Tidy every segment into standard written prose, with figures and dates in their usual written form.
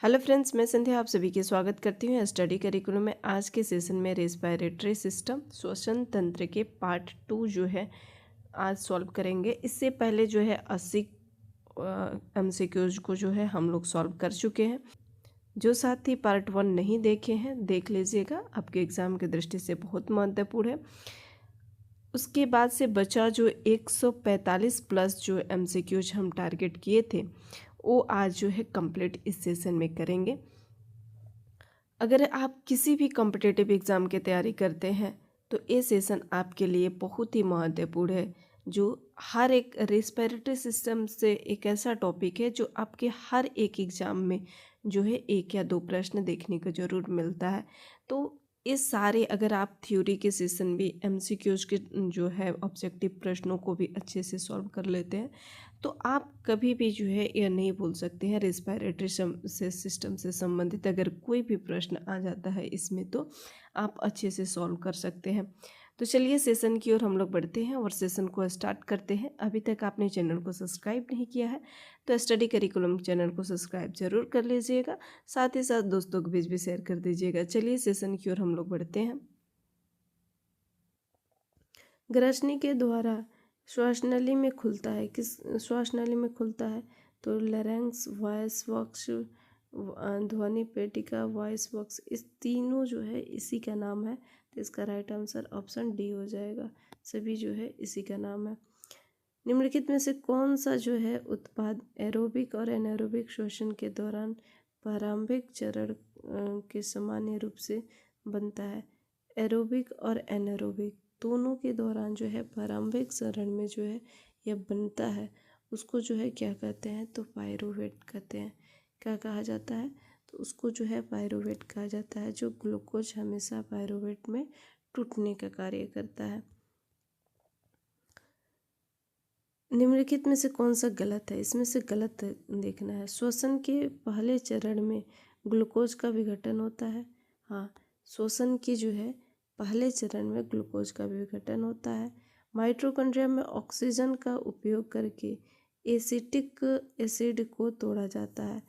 Hello friends, मैं संध्या आप सभी की स्वागत करती हूँ स्टडी करिकुलम में। आज के सेशन में रेस्पिरेटरी सिस्टम श्वसन तंत्र के पार्ट 2 जो है आज सॉल्व करेंगे। इससे पहले जो है 80 MCQs को जो है हम लोग सॉल्व कर चुके हैं। जो साथी पार्ट 1 नहीं देखे हैं देख लीजिएगा, आपके एग्ज़ाम की दृष्टि से बहुत महत्वपूर्ण है। उसके बाद से बचा जो 145 प्लस जो MCQs हम टारगेट किए थे वो आज जो है कंप्लीट इस सेशन में करेंगे। अगर आप किसी भी कॉम्पिटिटिव एग्ज़ाम की तैयारी करते हैं तो ये सेशन आपके लिए बहुत ही महत्वपूर्ण है। जो हर एक रेस्पिरेटरी सिस्टम से एक ऐसा टॉपिक है जो आपके हर एक एग्ज़ाम में जो है 1 या 2 प्रश्न देखने को ज़रूर मिलता है। तो ये सारे अगर आप थ्योरी के सेशन भी MCQs के जो है ऑब्जेक्टिव प्रश्नों को भी अच्छे से सॉल्व कर लेते हैं तो आप कभी भी जो है यह नहीं भूल सकते हैं। रेस्पिरेटरी सिस्टम से संबंधित अगर कोई भी प्रश्न आ जाता है इसमें तो आप अच्छे से सॉल्व कर सकते हैं। तो चलिए सेशन की ओर हम लोग बढ़ते हैं और सेशन को स्टार्ट करते हैं। अभी तक आपने चैनल को सब्सक्राइब नहीं किया है तो स्टडी करिकुलम चैनल को सब्सक्राइब जरूर कर लीजिएगा, साथ ही साथ दोस्तों के बीच भी शेयर कर दीजिएगा। चलिए सेशन की ओर हम लोग बढ़ते हैं। ग्रसनी के द्वारा श्वासनली में खुलता है। किस श्वासनली में खुलता है? तो लैरिंक्स, वॉइस बॉक्स, ध्वनि पेटिका, वॉइस बॉक्स, इस तीनों जो है इसी का नाम है। तो इसका राइट आंसर ऑप्शन डी हो जाएगा। सभी जो है इसी का नाम है। निम्नलिखित में से कौन सा जो है उत्पाद एरोबिक और एनारोबिक श्वसन के दौरान प्रारंभिक चरण के सामान्य रूप से बनता है? एरोबिक और एनारोबिक दोनों के दौरान जो है प्रारंभिक चरण में जो है यह बनता है, उसको जो है क्या कहते हैं? तो पायरुवेट कहते हैं। क्या कहा जाता है? तो उसको जो है पायरुवेट कहा जाता है। जो ग्लूकोज हमेशा पायरुवेट में टूटने का कार्य करता है। निम्नलिखित में से कौन सा गलत है? इसमें से गलत देखना है। श्वसन के पहले चरण में ग्लूकोज का विघटन होता है। हाँ, श्वसन की जो है पहले चरण में ग्लूकोज का विघटन होता है। माइटोकॉन्ड्रिया में ऑक्सीजन का उपयोग करके एसिटिक एसिड को तोड़ा जाता है।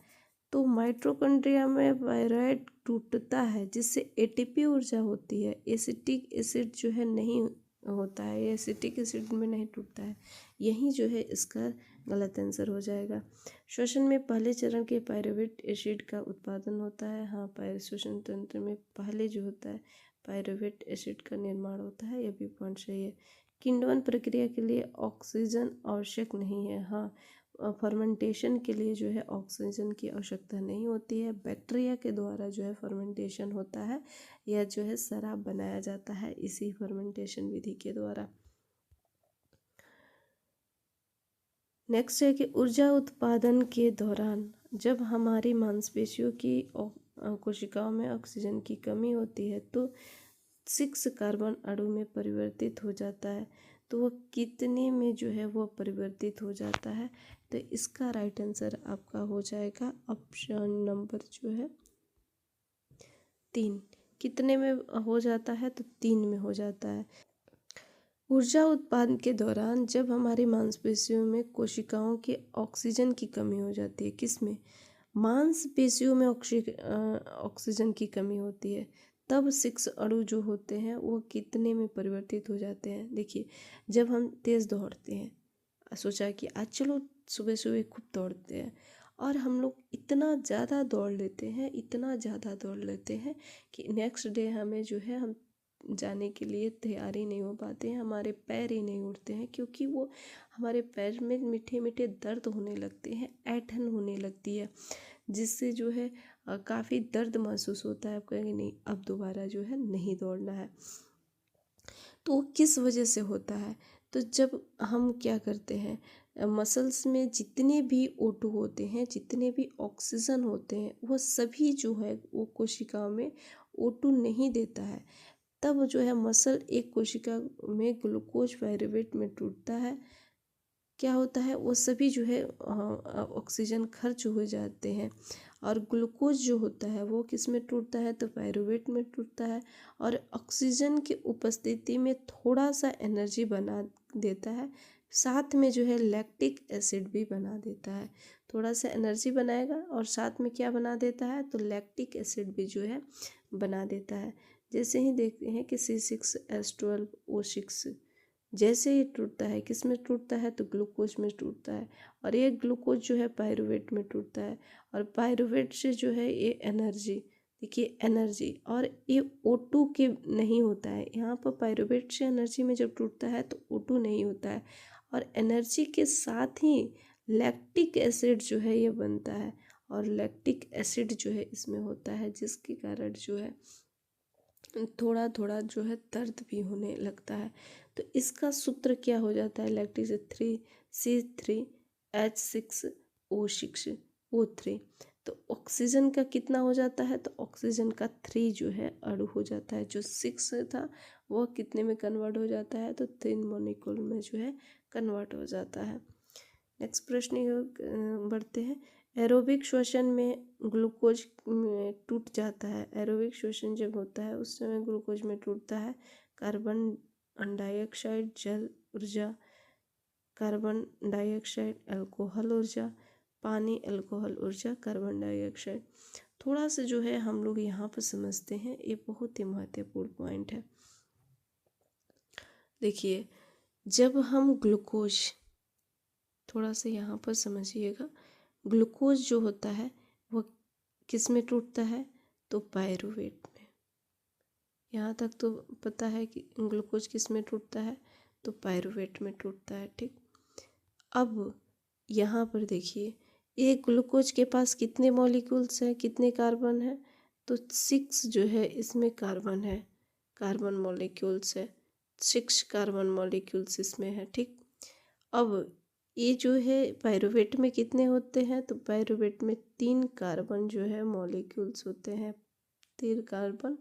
तो माइटोकॉन्ड्रिया में पायराइड टूटता है जिससे एटीपी ऊर्जा होती है। एसिटिक एसिड जो है नहीं होता है, एसिटिक एसिड में नहीं टूटता है। यही जो है इसका गलत आंसर हो जाएगा। श्वसन में पहले चरण के पायरुवेट एसिड का उत्पादन होता है। हाँ, श्वसन तंत्र में पहले जो होता है पायरुवेट एसिड का निर्माण होता है। यह भी पॉइंट सही है। किण्वन प्रक्रिया के लिए ऑक्सीजन आवश्यक नहीं है। हाँ, फर्मेंटेशन के लिए जो है ऑक्सीजन की आवश्यकता नहीं होती है। बैक्टीरिया के द्वारा जो है फर्मेंटेशन होता है। यह जो है शराब बनाया जाता है इसी फर्मेंटेशन विधि के द्वारा। नेक्स्ट है कि ऊर्जा उत्पादन के दौरान जब हमारी मांसपेशियों की कोशिकाओं में ऑक्सीजन की कमी होती है तो 6 कार्बन अणु में परिवर्तित हो जाता है। तो वह कितने में जो है वो परिवर्तित हो जाता है? तो इसका राइट आंसर आपका हो जाएगा ऑप्शन नंबर जो है 3। कितने में हो जाता है? तो 3 में हो जाता है। ऊर्जा उत्पादन के दौरान जब हमारी मांसपेशियों में कोशिकाओं के ऑक्सीजन की कमी हो जाती है, किसमें? मांसपेशियों में ऑक्सीजन की कमी होती है, तब 6 अणु जो होते हैं वो कितने में परिवर्तित हो जाते हैं? देखिए, जब हम तेज़ दौड़ते हैं, सोचा कि आज चलो सुबह सुबह खूब दौड़ते हैं और हम लोग इतना ज़्यादा दौड़ लेते हैं, इतना ज़्यादा दौड़ लेते हैं कि नेक्स्ट डे हमें जो है हम जाने के लिए तैयार ही नहीं हो पाते हैं। हमारे पैर ही नहीं उठते हैं क्योंकि वो हमारे पैर में मीठे मीठे दर्द होने लगते हैं, ऐंठन होने लगती है, जिससे जो है काफ़ी दर्द महसूस होता है। आप कहेंगे नहीं अब दोबारा जो है नहीं दौड़ना है। तो वो किस वजह से होता है? तो जब हम क्या करते हैं, मसल्स में जितने भी O2 होते हैं, जितने भी ऑक्सीजन होते हैं, वो सभी जो है वो कोशिकाओं में O2 नहीं देता है। तब जो है मसल एक कोशिका में ग्लूकोज पायरुवेट में टूटता है। क्या होता है, वो सभी जो है ऑक्सीजन खर्च हो जाते हैं और ग्लूकोज जो होता है वो किस में टूटता है? तो पायरुवेट में टूटता है और ऑक्सीजन की उपस्थिति में थोड़ा सा एनर्जी बना देता है साथ में जो है लैक्टिक एसिड भी बना देता है। थोड़ा सा एनर्जी बनाएगा और साथ में क्या बना देता है, तो लैक्टिक एसिड भी जो है बना देता है। जैसे ही देखते हैं कि C6H12O6 जैसे ही टूटता है, किस में टूटता है, तो ग्लूकोज में टूटता है। और ये ग्लूकोज जो है पायरुवेट में टूटता है, और पायरुवेट से जो है ये एनर्जी, देखिए एनर्जी, और ये O2 के नहीं होता है। यहाँ पर पायरुवेट से एनर्जी में जब टूटता है तो O2 नहीं होता है, और एनर्जी के साथ ही लैक्टिक एसिड जो है ये बनता है, और लैक्टिक एसिड जो है इसमें होता है, जिसके कारण जो है थोड़ा थोड़ा जो है दर्द भी होने लगता है। तो इसका सूत्र क्या हो जाता है, लैक्टिक से 3C3H6O6O3। तो ऑक्सीजन का कितना हो जाता है, तो ऑक्सीजन का 3 जो है अणु हो जाता है। जो 6 था वह कितने में कन्वर्ट हो जाता है, तो 3 मॉलिक्यूल में जो है कन्वर्ट हो जाता है। नेक्स्ट प्रश्न बढ़ते हैं। एरोबिक श्वसन में ग्लूकोज में टूट जाता है। एरोबिक श्वसन जब होता है उस समय ग्लूकोज में टूटता है। कार्बन डाइऑक्साइड जल ऊर्जा, कार्बन डाइऑक्साइड अल्कोहल ऊर्जा, पानी अल्कोहल ऊर्जा, कार्बन डाइऑक्साइड। थोड़ा सा जो है हम लोग यहाँ पर समझते हैं, ये बहुत ही महत्वपूर्ण पॉइंट है। देखिए, जब हम ग्लूकोज, थोड़ा सा यहाँ पर समझिएगा, ग्लूकोज जो होता है वह किस में टूटता है, तो पायरुवेट में। यहाँ तक तो पता है कि ग्लूकोज किस में टूटता है, तो पायरुवेट में टूटता है। ठीक, अब यहाँ पर देखिए, एक ग्लूकोज के पास कितने मॉलिक्यूल्स हैं, कितने कार्बन हैं, तो 6 जो है इसमें कार्बन है, कार्बन मॉलिक्यूल्स है, 6 कार्बन मॉलिक्यूल्स इसमें है। ठीक, अब ये जो है पायरुवेट में कितने होते हैं, तो पायरुवेट में 3 कार्बन जो है मॉलिक्यूल्स होते हैं, 3 कार्बन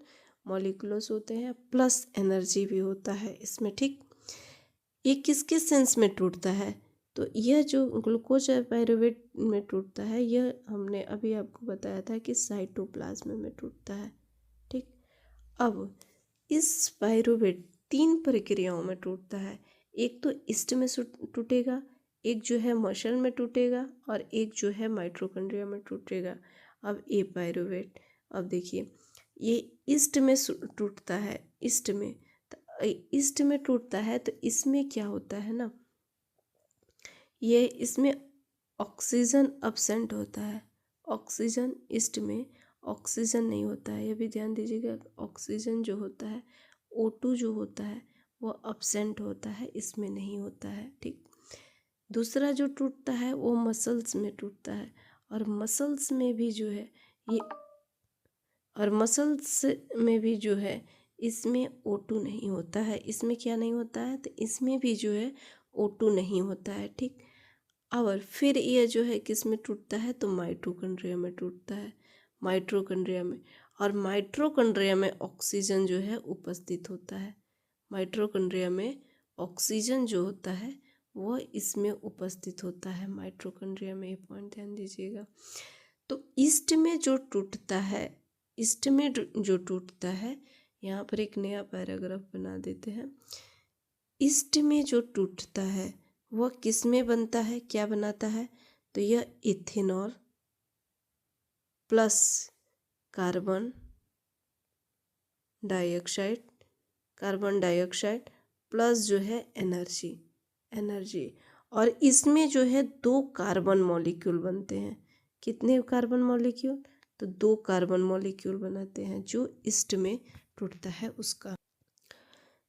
मॉलिक्यूल्स होते हैं, प्लस एनर्जी भी होता है इसमें। ठीक, ये किस किस सेंस में टूटता है, तो यह जो ग्लूकोज है पायरुवेट में टूटता है, यह हमने अभी आपको बताया था कि साइटोप्लाज्म में टूटता है। ठीक, अब इस पायरुवेट 3 प्रक्रियाओं में टूटता है। एक तो ईस्ट में टूटेगा, एक जो है मसल में टूटेगा, और एक जो है माइटोकॉन्ड्रिया में टूटेगा। अब ये पायरुवेट, अब देखिए ये ईस्ट में टूटता है, ईस्ट में, तो ईस्ट में टूटता है तो इसमें क्या होता है ना, ये इसमें ऑक्सीजन अब्सेंट होता है। ऑक्सीजन ईस्ट में ऑक्सीजन नहीं होता है, ये भी ध्यान दीजिएगा। ऑक्सीजन जो होता है, O2 जो होता है वो अब्सेंट होता है, इसमें नहीं होता है। ठीक, दूसरा जो टूटता है वो मसल्स में टूटता है, और मसल्स में भी जो है ये, और मसल्स में भी जो है इसमें O2 नहीं होता है। इसमें क्या नहीं होता है, तो इसमें भी जो है O2 नहीं होता है। ठीक, और फिर यह जो है किस में टूटता है, तो माइटोकॉन्ड्रिया में टूटता है, माइटोकॉन्ड्रिया में। और माइटोकॉन्ड्रिया में ऑक्सीजन जो है उपस्थित होता है। माइटोकॉन्ड्रिया में ऑक्सीजन जो होता है वो इसमें उपस्थित होता है माइटोकॉन्ड्रिया में, ये पॉइंट ध्यान दीजिएगा। तो ईस्ट में जो टूटता है, ईस्ट में जो टूटता है, यहाँ पर एक नया पैराग्राफ बना देते हैं। ईस्ट में जो टूटता है वह किस में बनता है, क्या बनाता है, तो यह ethanol plus carbon dioxide, carbon dioxide plus जो है एनर्जी, एनर्जी। और इसमें जो है 2 कार्बन मॉलिक्यूल बनते हैं। कितने कार्बन मॉलिक्यूल, तो 2 कार्बन मॉलिक्यूल बनाते हैं जो ईस्ट में टूटता है उसका।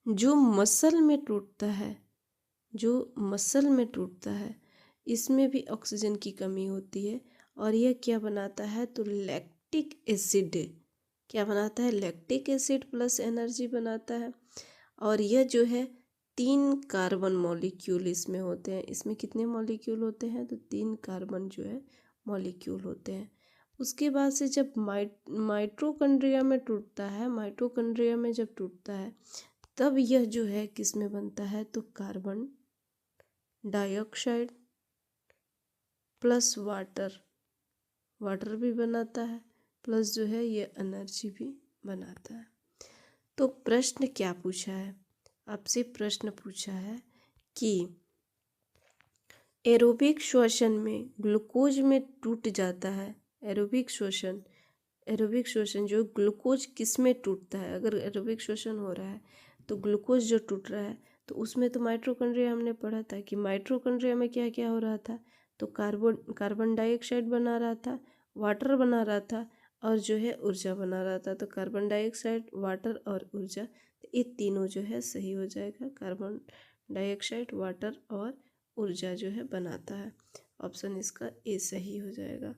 जो मसल में टूटता है, जो मसल में टूटता है, इसमें भी ऑक्सीजन की कमी होती है, और यह क्या बनाता है, तो लैक्टिक एसिड, क्या बनाता है, लैक्टिक एसिड प्लस एनर्जी बनाता है। और यह जो है 3 कार्बन मॉलिक्यूल इसमें होते हैं। इसमें कितने मॉलिक्यूल होते हैं, तो 3 कार्बन जो है मॉलिक्यूल होते हैं। उसके बाद से जब माइटोकॉन्ड्रिया में टूटता है, माइटोकॉन्ड्रिया में जब टूटता है तब यह जो है किस में बनता है, तो carbon dioxide plus water, water भी बनाता है, प्लस जो है ये एनर्जी भी बनाता है। तो प्रश्न क्या पूछा है, आपसे प्रश्न पूछा है कि एरोबिक श्वसन में ग्लूकोज में टूट जाता है। एरोबिक श्वसन जो ग्लूकोज किस में टूटता है? अगर एरोबिक श्वसन हो रहा है तो ग्लूकोज जो टूट रहा है तो उसमें तो माइटोकॉन्ड्रिया हमने पढ़ा था कि माइटोकॉन्ड्रिया में क्या क्या हो रहा था, तो कार्बन डाइऑक्साइड बना रहा था, वाटर बना रहा था और जो है ऊर्जा बना रहा था। तो कार्बन डाइऑक्साइड, वाटर और ऊर्जा, तो ये तीनों जो है सही हो जाएगा। कार्बन डाइऑक्साइड, वाटर और ऊर्जा जो है बनाता है। ऑप्शन इसका ए सही हो जाएगा।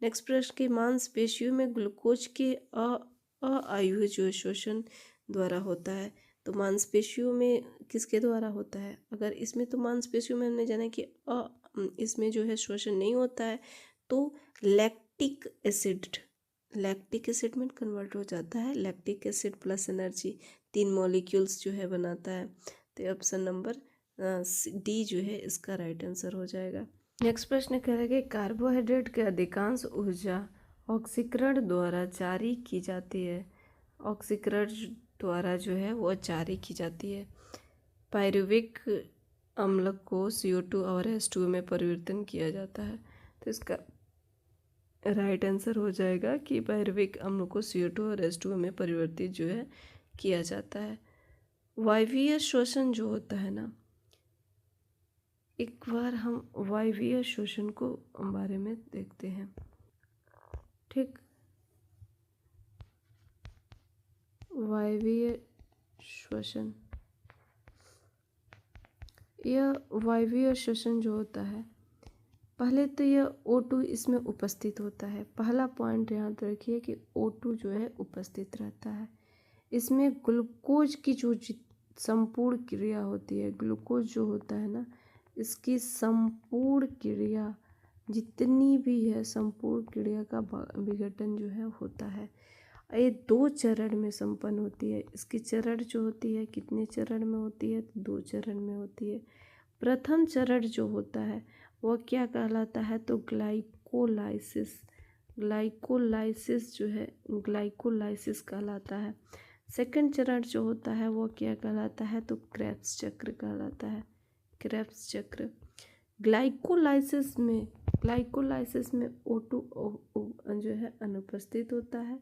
नेक्स्ट प्रश्न के मांसपेशियों में ग्लूकोज के अआयुः जो शोषण द्वारा होता है, तो मांसपेशियों में किसके द्वारा होता है? अगर इसमें तो मांसपेशियों में हमने जाना कि इसमें जो है शोषण नहीं होता है, तो लैक्टिक एसिड में कन्वर्ट हो जाता है। Lactic acid plus energy 3 molecules जो है बनाता है। तो ऑप्शन नंबर डी जो है इसका राइट आंसर हो जाएगा। नेक्स्ट प्रश्न कह रहा है कि कार्बोहाइड्रेट की अधिकांश ऊर्जा ऑक्सीकरण द्वारा जारी की जाती है। ऑक्सीकरण द्वारा जो है वो जारी की जाती है। पायरुविक अम्ल को CO2 और H2O में परिवर्तन किया जाता है। तो इसका राइट आंसर हो जाएगा कि पायरुविक अम्ल को CO2 और H2O में परिवर्तित जो है किया जाता है। वायवीय श्वसन जो होता है ना, एक बार हम वायवीय श्वसन को बारे में देखते हैं। ठीक, वायवीय श्वसन, यह वायवीय श्वसन जो होता है, पहले तो यह O2 इसमें उपस्थित होता है। पहला पॉइंट याद रखिए कि O2 जो है उपस्थित रहता है। इसमें ग्लूकोज की जो संपूर्ण क्रिया होती है, ग्लूकोज जो होता है ना, इसकी संपूर्ण क्रिया जितनी भी है, संपूर्ण क्रिया का विघटन जो है होता है। ये 2 चरण में संपन्न होती है। इसकी चरण जो होती है कितने चरण में होती है? 2 चरण में होती है। प्रथम चरण जो होता है वह क्या कहलाता है? तो ग्लाइकोलाइसिस जो है ग्लाइकोलाइसिस कहलाता है। सेकंड चरण जो होता है वो क्या कहलाता है? तो क्रेब्स चक्र कहलाता है। क्रेब्स चक्र। ग्लाइकोलाइसिस में O2 जो है अनुपस्थित होता है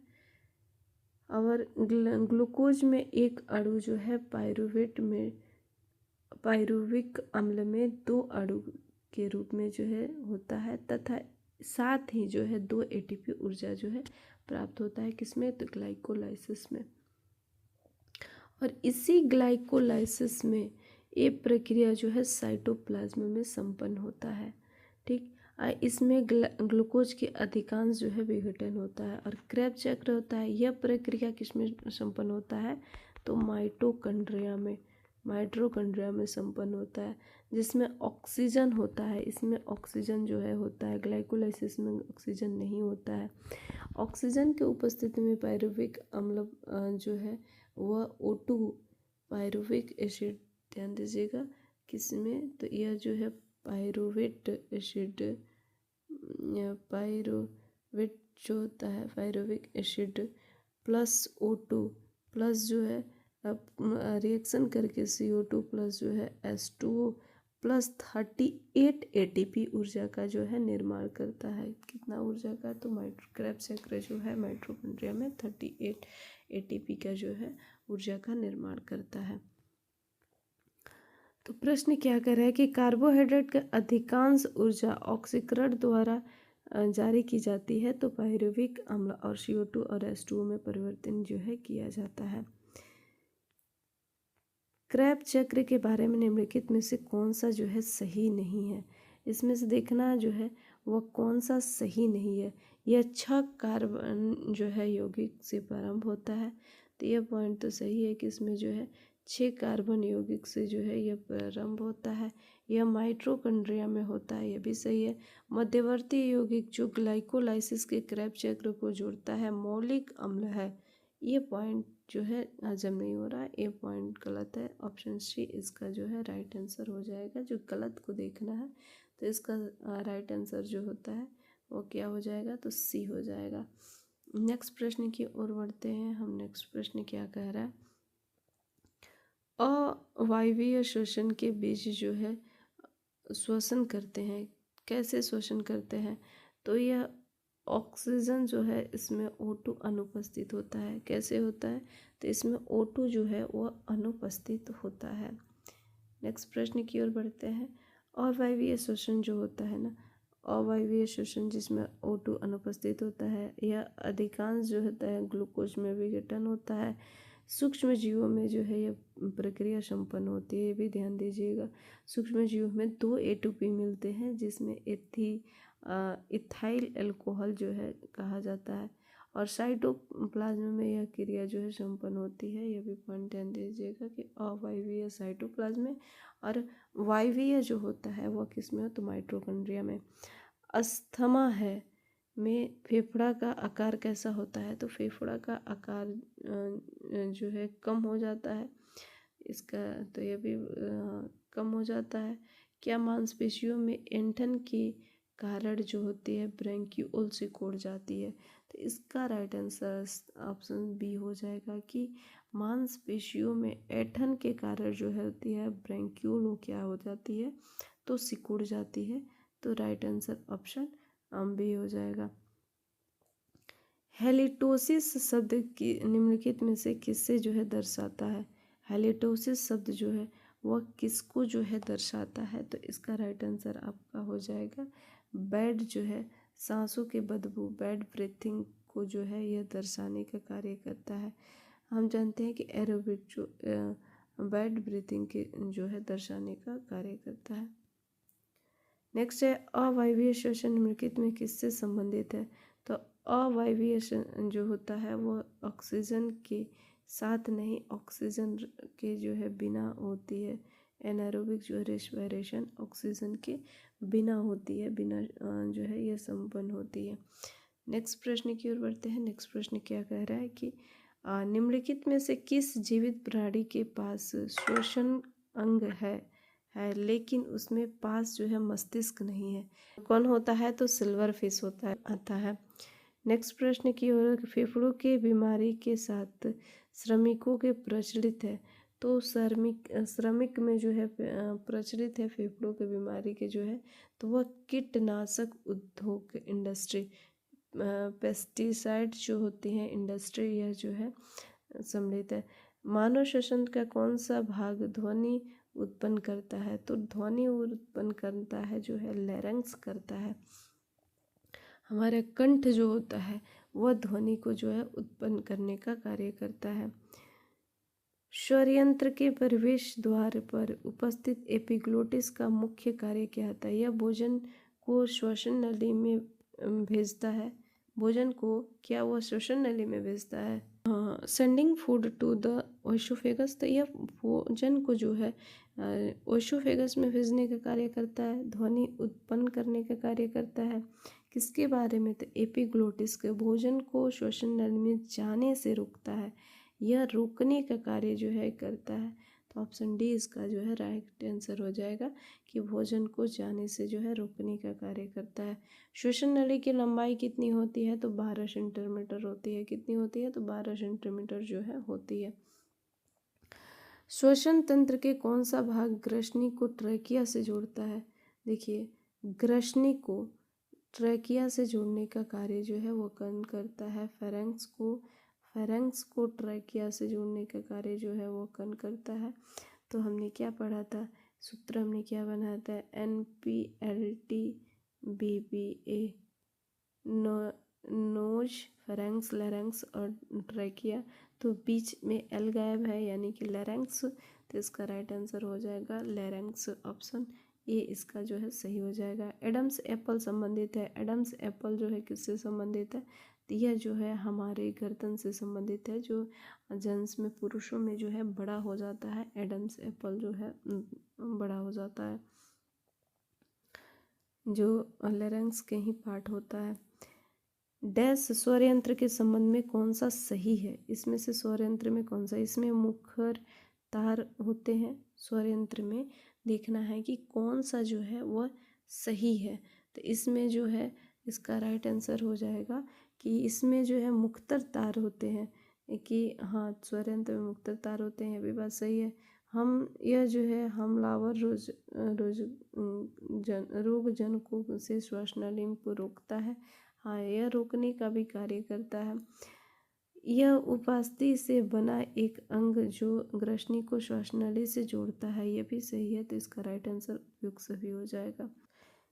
और ग्लूकोज में एक अणु जो है पायरुविक अम्ल में 2 अणु के रूप में जो है होता है, तथा साथ ही जो है 2 ATP ऊर्जा जो है प्राप्त होता है। किसमें? तो ग्लाइकोलाइसिस में। और इसी ग्लाइकोलाइसिस में ये प्रक्रिया जो है साइटोप्लाज्म में संपन्न होता है। ठीक, इसमें ग्लूकोज के अधिकांश जो है विघटन होता है। और क्रेब्स चक्र होता है, यह प्रक्रिया किसमें संपन्न होता है? तो माइटोकॉन्ड्रिया में संपन्न होता है, जिसमें ऑक्सीजन होता है। इसमें ऑक्सीजन जो है होता है, ग्लाइकोलाइसिस में ऑक्सीजन नहीं होता है। ऑक्सीजन की उपस्थिति में पायरुविक अम्ल जो है वह O2 पायरुविक एसिड, ध्यान दीजिएगा किसमें, तो यह जो है पायरुवेट एसिड, पायरुवेट जो होता है pyruvic acid plus O2 plus जो है रिएक्शन करके CO2 प्लस जो है H2O प्लस 38 ATP ऊर्जा का जो है निर्माण करता है। कितना ऊर्जा का? तो क्रेब्स चक्र जो है माइटोकॉन्ड्रिया में 38 ATP का जो है ऊर्जा का निर्माण करता है। तो प्रश्न क्या कर रहा है कि कार्बोहाइड्रेट का अधिकांश ऊर्जा ऑक्सीकरण द्वारा जारी की जाती है, तो पायरुविक अम्ल और CO2 और H2O में परिवर्तन जो है किया जाता है। क्रेब्स चक्र के बारे में निम्नलिखित में से कौन सा जो है सही नहीं है? इसमें से देखना जो है वह कौन सा सही नहीं है। यह 6 कार्बन जो है यौगिक से प्रारंभ होता है, तो यह पॉइंट तो सही है कि इसमें जो है 6 कार्बन यौगिक से जो है यह प्रारंभ होता है। यह माइटोकॉन्ड्रिया में होता है, यह भी सही है। मध्यवर्ती यौगिक जो ग्लाइकोलाइसिस के क्रेब्स चक्र को जोड़ता है मौलिक अम्ल है। ये पॉइंट जो है हजम नहीं हो रहा है, ये पॉइंट गलत है। ऑप्शन सी इसका जो है राइट आंसर हो जाएगा। जो गलत को देखना है तो इसका राइट आंसर जो होता है वो क्या हो जाएगा? तो सी हो जाएगा। नेक्स्ट प्रश्न की ओर बढ़ते हैं हम। नेक्स्ट प्रश्न क्या कह रहा है? अवायवीय श्वसन के बीच जो है श्वसन करते हैं। कैसे श्वसन करते हैं? तो यह ऑक्सीजन जो है इसमें O2 अनुपस्थित होता है। कैसे होता है? तो इसमें O2 जो है वह अनुपस्थित होता है। नेक्स्ट प्रश्न की ओर बढ़ते हैं। अवायवीय श्वसन जो होता है ना, अवायवीय श्वसन जिसमें O2 अनुपस्थित होता है, यह अधिकांश जो होता है ग्लूकोज में विघटन होता है। सूक्ष्म जीवों में जो है यह प्रक्रिया संपन्न होती है, ये भी ध्यान दीजिएगा। सूक्ष्म जीवों में 2 ATP मिलते हैं जिसमें इथाइल अल्कोहल जो है कहा जाता है, और साइटोप्लाज्म में यह क्रिया जो है संपन्न होती है। यह भी पॉइंट ध्यान दीजिएगा कि अवायवीय साइटोप्लाज्म में, और वायवीय जो होता है वह किस में हो? तो माइटोकॉन्ड्रिया में। अस्थमा है में फेफड़ा का आकार कैसा होता है? तो फेफड़ा का आकार जो है कम हो जाता है इसका, तो यह भी कम हो जाता है। क्या मांसपेशियों में ऐंठन के कारण जो होती है ब्रेंक्यूल सिकुड़ जाती है? तो इसका राइट आंसर ऑप्शन बी हो जाएगा कि मांसपेशियों में ऐंठन के कारण जो है होती है ब्रेंक्यूल वो क्या हो जाती है? तो सिकुड़ जाती है। तो राइट आंसर ऑप्शन बी हो जाएगा। हेलिटोसिस शब्द की निम्नलिखित में से किससे जो है दर्शाता है? हेलिटोसिस शब्द जो है वह किसको जो है दर्शाता है? तो इसका राइट आंसर आपका हो जाएगा बैड जो है सांसों के बदबू, बैड ब्रीथिंग को जो है यह दर्शाने का कार्य करता है। हम जानते हैं कि एरोबिक जो बैड ब्रीथिंग के जो है दर्शाने का कार्य करता है। नेक्स्ट है अवायवीय श्वसन निम्नलिखित में किससे संबंधित है? तो अवायवीय जो होता है वो ऑक्सीजन के साथ नहीं, ऑक्सीजन के जो है बिना होती है। एनारोबिक जो रेस्पिरेशन ऑक्सीजन के बिना होती है, बिना जो है यह संपन्न होती है। नेक्स्ट प्रश्न की ओर बढ़ते हैं। नेक्स्ट प्रश्न क्या कह रहा है कि निम्नलिखित में से किस जीवित प्राणी के पास श्वसन अंग है लेकिन उसमें पास जो है मस्तिष्क नहीं है? कौन होता है? तो सिल्वर फिश आता है। नेक्स्ट प्रश्न की ओर, फेफड़ों के बीमारी के साथ श्रमिकों के प्रचलित है, तो श्रमिक में जो है प्रचलित है फेफड़ों के बीमारी के जो है, तो वह कीटनाशक उद्योग इंडस्ट्री, पेस्टिसाइड जो होती हैं इंडस्ट्री, यह जो है सम्मिलित है। मानव श्वसन का कौन सा भाग ध्वनि उत्पन्न करता है? तो ध्वनि उत्पन्न करता है जो है लैरिंक्स करता है। हमारा कंठ जो होता है वह ध्वनि को जो है उत्पन्न करने का कार्य करता है। स्वरयंत्र के प्रवेश द्वार पर उपस्थित एपिग्लोटिस का मुख्य कार्य क्या होता है? यह भोजन को श्वसन नली में भेजता है। भोजन को क्या वह श्वसन नली में भेजता है? सेंडिंग फूड टू द ओशोफेगस, तो यह भोजन को जो है ओशोफेगस में भेजने का कार्य करता है। ध्वनि उत्पन्न करने का कार्य करता है। किसके बारे में? तो एपिग्लोटिस के। भोजन को श्वसन नली में जाने से रोकता है, यह रोकने का कार्य जो है करता है। तो ऑप्शन डी इसका जो है राइट आंसर हो जाएगा कि भोजन को जाने से जो है रोकने का कार्य करता है। श्वसन नली की लंबाई कितनी होती है? तो 12 सेंटीमीटर होती है। कितनी होती है? तो 12 सेंटीमीटर जो है होती है। श्वसन तंत्र के कौन सा भाग ग्रसनी को ट्रैकिया से जोड़ता है? देखिए, ग्रसनी को ट्रैकिया से जोड़ने का कार्य जो है वो कौन करता है? फेरेंक्स को ट्रैकिया से जोड़ने का कार्य जो है वो कौन करता है? तो हमने क्या पढ़ा था? सूत्र हमने क्या बनाया था? NPLT-BPA, नोज, फेरेंक्स, लैरिंक्स और ट्रैकिया। तो बीच में एल गायब है यानी कि लैरिंक्स, तो इसका राइट आंसर हो जाएगा लैरिंक्स, ऑप्शन ए इसका जो है सही हो जाएगा। एडम्स एप्पल संबंधित है। एडम्स एप्पल जो है किससे संबंधित है? तो यह जो है हमारे गर्दन से संबंधित है, जो जेंट्स में, पुरुषों में जो है बड़ा हो जाता है। एडम्स एप्पल जो है बड़ा हो जाता है, जो लैरिंक्स के ही पार्ट होता है। डैश स्वरयंत्र के संबंध में कौन सा सही है? इसमें से स्वरयंत्र में कौन सा? इसमें मुखर तार होते हैं। स्वरयंत्र में देखना है कि कौन सा जो है वह सही है। तो इसमें जो है इसका राइट आंसर हो जाएगा कि इसमें जो है मुक्तर तार होते हैं, कि हाँ स्वरयंत्र में मुक्तर तार होते हैं, ये भी बात सही है। यह जो है हमलावर रोग जनकों से श्वासनली को रोकता है। हाँ, यह रोकने का भी कार्य करता है। यह उपास्थि से बना एक अंग जो ग्रसनी को श्वासनली से जोड़ता है। यह भी सही है, तो इसका राइट आंसर उपयुक्त सभी हो जाएगा।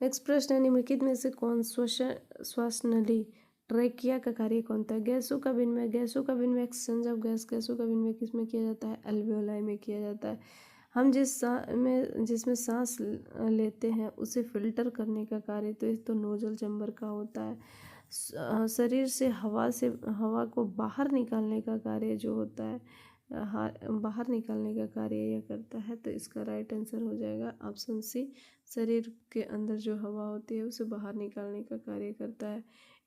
नेक्स्ट प्रश्न है, निम्नलिखित में से कौन श्वासनली ट्रैकिया का कार्य कौन था? गैसों का विनिमय एक्सचेंज ऑफ गैसों का विनिमय किस में किया जाता है? अल्वेओलाई में किया जाता है। हम जिसमें सांस लेते हैं उसे फिल्टर करने का कार्य तो नोजल चैम्बर का होता है। शरीर से हवा को बाहर निकालने का कार्य जो होता है, बाहर निकालने का कार्य यह करता है, तो इसका राइट आंसर हो जाएगा ऑप्शन सी। शरीर के अंदर जो हवा होती है उसे बाहर निकालने का कार्य करता है।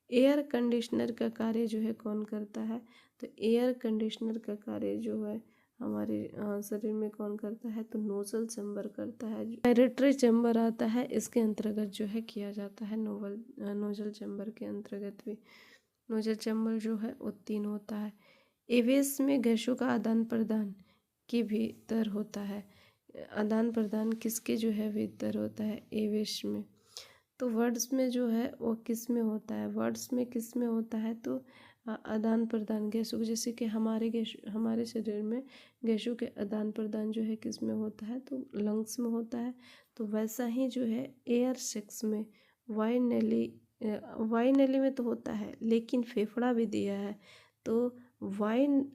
एयर कंडीशनर का कार्य जो है कौन करता है? तो एयर कंडीशनर का कार्य जो है हमारे शरीर में कौन करता है? तो नोजल चैम्बर करता है। रेस्पिरेटरी चैम्बर आता है, इसके अंतर्गत जो है किया जाता है। नोजल चैम्बर के अंतर्गत भी नोजल चैम्बर जो है वो 3 होता है। एवेस में गैसों का आदान प्रदान के भीतर होता है। आदान प्रदान किसके जो है भीतर होता है? एवेस में। तो वर्ड्स में जो है वो किस में होता है? वर्ड्स में किस में होता है? तो आदान प्रदान गैसों, जैसे कि हमारे शरीर में गैसों के आदान प्रदान जो है किस में होता है? तो लंग्स में होता है। तो वैसा ही जो है एयर सेक्स में वाई नली में तो होता है, लेकिन फेफड़ा भी दिया है। तो वाइन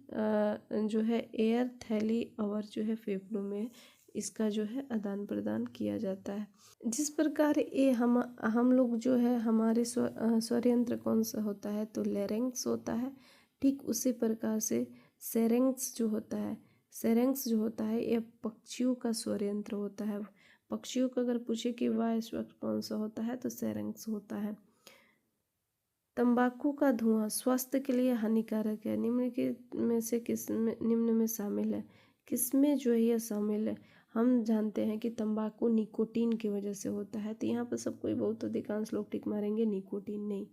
जो है एयर थैली और जो है फेफड़ों में इसका जो है आदान प्रदान किया जाता है। जिस प्रकार ये हम लोग जो है हमारे स्वर यंत्र कौन सा होता है? तो लैरिंक्स होता है। ठीक उसी प्रकार से सेरेंक्स जो होता है यह पक्षियों का स्वर यंत्र होता है। पक्षियों को अगर पूछे कि वाह इस वक्त कौन सा होता है, तो सेरेंक्स होता है। तंबाकू का धुआं स्वास्थ्य के लिए हानिकारक है। निम्न में शामिल है? किसमें जो है यह शामिल है? हम जानते हैं कि तंबाकू निकोटीन की वजह से होता है, तो यहाँ पर सब कोई बहुत अधिकांश लोग टिक मारेंगे निकोटीन नहीं।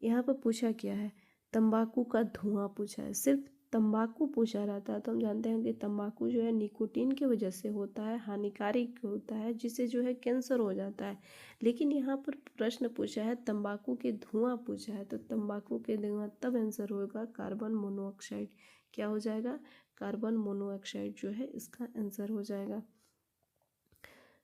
यहाँ पर पूछा क्या है? तंबाकू का धुआं पूछा है। सिर्फ तंबाकू पूछा रहता है तो हम जानते हैं कि तंबाकू जो है निकोटीन की वजह से होता है, हानिकारक होता है, जिससे जो है कैंसर हो जाता है। लेकिन यहाँ पर प्रश्न पूछा है तंबाकू के धुआं पूछा है, तो तंबाकू के धुआं तब आंसर होगा कार्बन मोनोऑक्साइड। क्या हो जाएगा? कार्बन मोनोऑक्साइड जो है इसका आंसर हो जाएगा।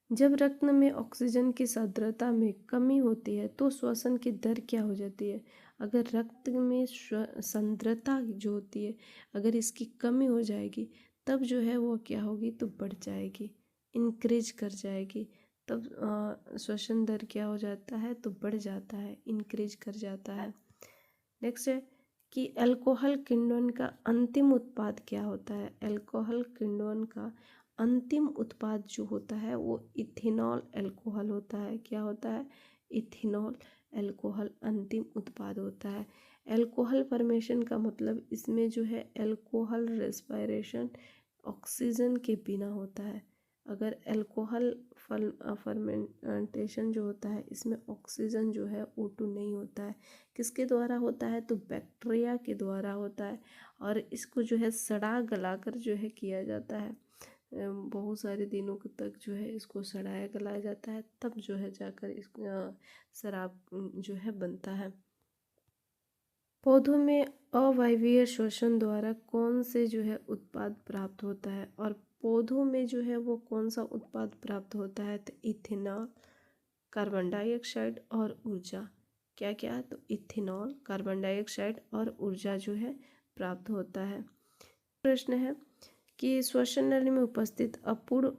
जब रक्त में ऑक्सीजन की सांद्रता में कमी होती है तो श्वसन की दर क्या हो जाती है? अगर रक्त में सांद्रता जो होती है अगर इसकी कमी हो जाएगी तब जो है वो क्या होगी? तो बढ़ जाएगी, इंक्रीज कर जाएगी। तब श्वसन दर क्या हो जाता है? तो बढ़ जाता है, इंक्रीज कर जाता है। नेक्स्ट है कि अल्कोहल किण्वन का अंतिम उत्पाद क्या होता है? अल्कोहल किण्वन का अंतिम उत्पाद जो होता है वो इथेनॉल अल्कोहल होता है। क्या होता है? इथेनॉल अल्कोहल अंतिम उत्पाद होता है। अल्कोहल फॉर्मेशन का मतलब इसमें जो है अल्कोहल रेस्पिरेशन ऑक्सीजन के बिना होता है। अगर अल्कोहल फर्मेंटेशन जो होता है इसमें ऑक्सीजन जो है O2 नहीं होता है। किसके द्वारा होता है? तो बैक्टीरिया के द्वारा होता है। और इसको जो है सड़ा गलाकर जो है किया जाता है। बहुत सारे दिनों तक जो है इसको सड़ाया गलाया जाता है, तब जो है जाकर इस शराब जो है बनता है। पौधों में अवायवीय श्वसन द्वारा कौन से जो है उत्पाद प्राप्त होता है? और पौधों में जो है वो कौन सा उत्पाद प्राप्त होता है? तो इथेनॉल, कार्बन डाइऑक्साइड और ऊर्जा। क्या क्या? तो इथेनॉल, कार्बन डाइऑक्साइड और ऊर्जा जो है प्राप्त होता है। प्रश्न है कि श्वसन नली में उपस्थित अपूर्ण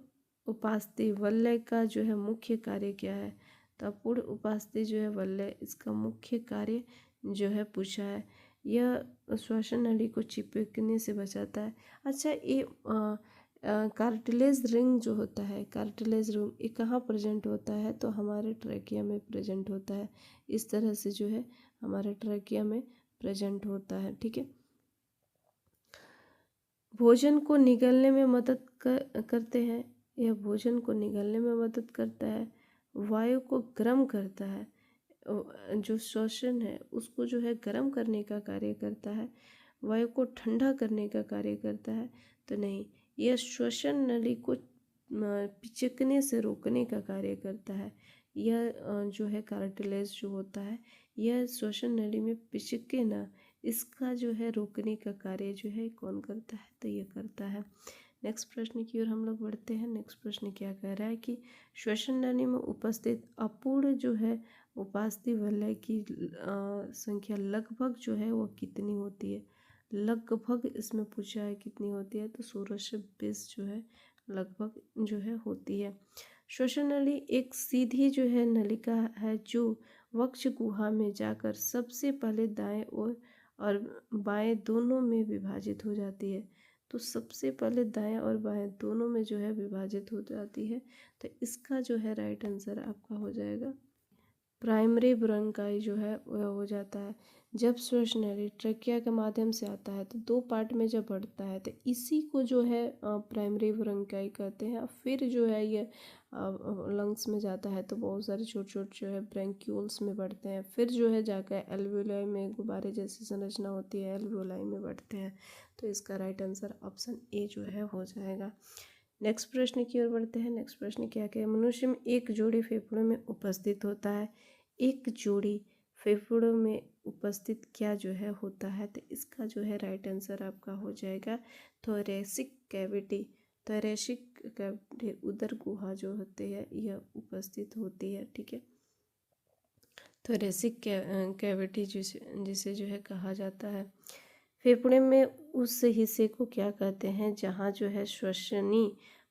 उपास्थि वलय का जो है मुख्य कार्य क्या है? तो अपूर्ण उपास्थि जो है वलय इसका मुख्य कार्य जो है पूछा है। यह श्वसन नली को चिपकने से बचाता है। अच्छा, ये कार्टिलेज रिंग जो होता है, कार्टिलेज रिंग ये कहाँ प्रेजेंट होता है? तो हमारे ट्रैकिया में प्रेजेंट होता है। इस तरह से जो है हमारे ट्रैकिया में प्रेजेंट होता है। ठीक है। भोजन को निगलने में मदद करते हैं। यह भोजन को निगलने में मदद करता है, वायु को गर्म करता है। जो श्वसन है उसको जो है गर्म करने का कार्य करता है, वायु को ठंडा करने का कार्य करता है। तो नहीं, यह श्वसन नली को पिचकने से रोकने का कार्य करता है। यह जो है कार्टिलेज जो होता है यह श्वसन नली में पिचके ना, इसका जो है रोकने का कार्य जो है कौन करता है, तो ये करता है। नेक्स्ट प्रश्न की ओर हम लोग बढ़ते हैं। नेक्स्ट प्रश्न क्या कह रहा है कि श्वसन नली में उपस्थित अपूर्ण जो है उपास्थि वलय की संख्या लगभग जो है वो कितनी होती है। लगभग इसमें पूछा है कितनी होती है, तो 16 से 20 जो है लगभग जो है होती है। श्वसन नली एक सीधी जो है नलिका है जो वक्ष गुहा में जाकर सबसे पहले दाएं और बाएं दोनों में विभाजित हो जाती है। तो सबसे पहले दाएं और बाएं दोनों में जो है विभाजित हो जाती है, तो इसका जो है राइट आंसर आपका हो जाएगा प्राइमरी ब्रोंकाई जो है वह हो जाता है। जब श्वसन नली ट्रकिया के माध्यम से आता है तो 2 पार्ट में जब बढ़ता है तो इसी को जो है प्राइमरी ब्रोंकाई कहते हैं। फिर जो है ये लंग्स में जाता है तो बहुत सारे छोटे छोटे जो है ब्रैंक्यूल्स में बढ़ते हैं। फिर जो है जाकर एल्वियोलाई में गुब्बारे जैसी संरचना होती है, एल्वियोलाई में बढ़ते हैं। तो इसका राइट आंसर ऑप्शन ए जो है हो जाएगा। नेक्स्ट प्रश्न की ओर बढ़ते हैं। नेक्स्ट प्रश्न क्या है, मनुष्य में एक जोड़ी फेफड़ों में उपस्थित होता है। एक जोड़ी फेफड़ों में उपस्थित क्या जो है होता है, तो इसका जो है राइट आंसर आपका हो जाएगा थोरैसिक कैविटी। थोरैसिक कैविटी उदर गुहा जो होती है यह उपस्थित होती है, ठीक है। थोरैसिक कैविटी जिसे जो है कहा जाता है। फेफड़े में उस हिस्से को क्या कहते हैं जहाँ जो है श्वसनी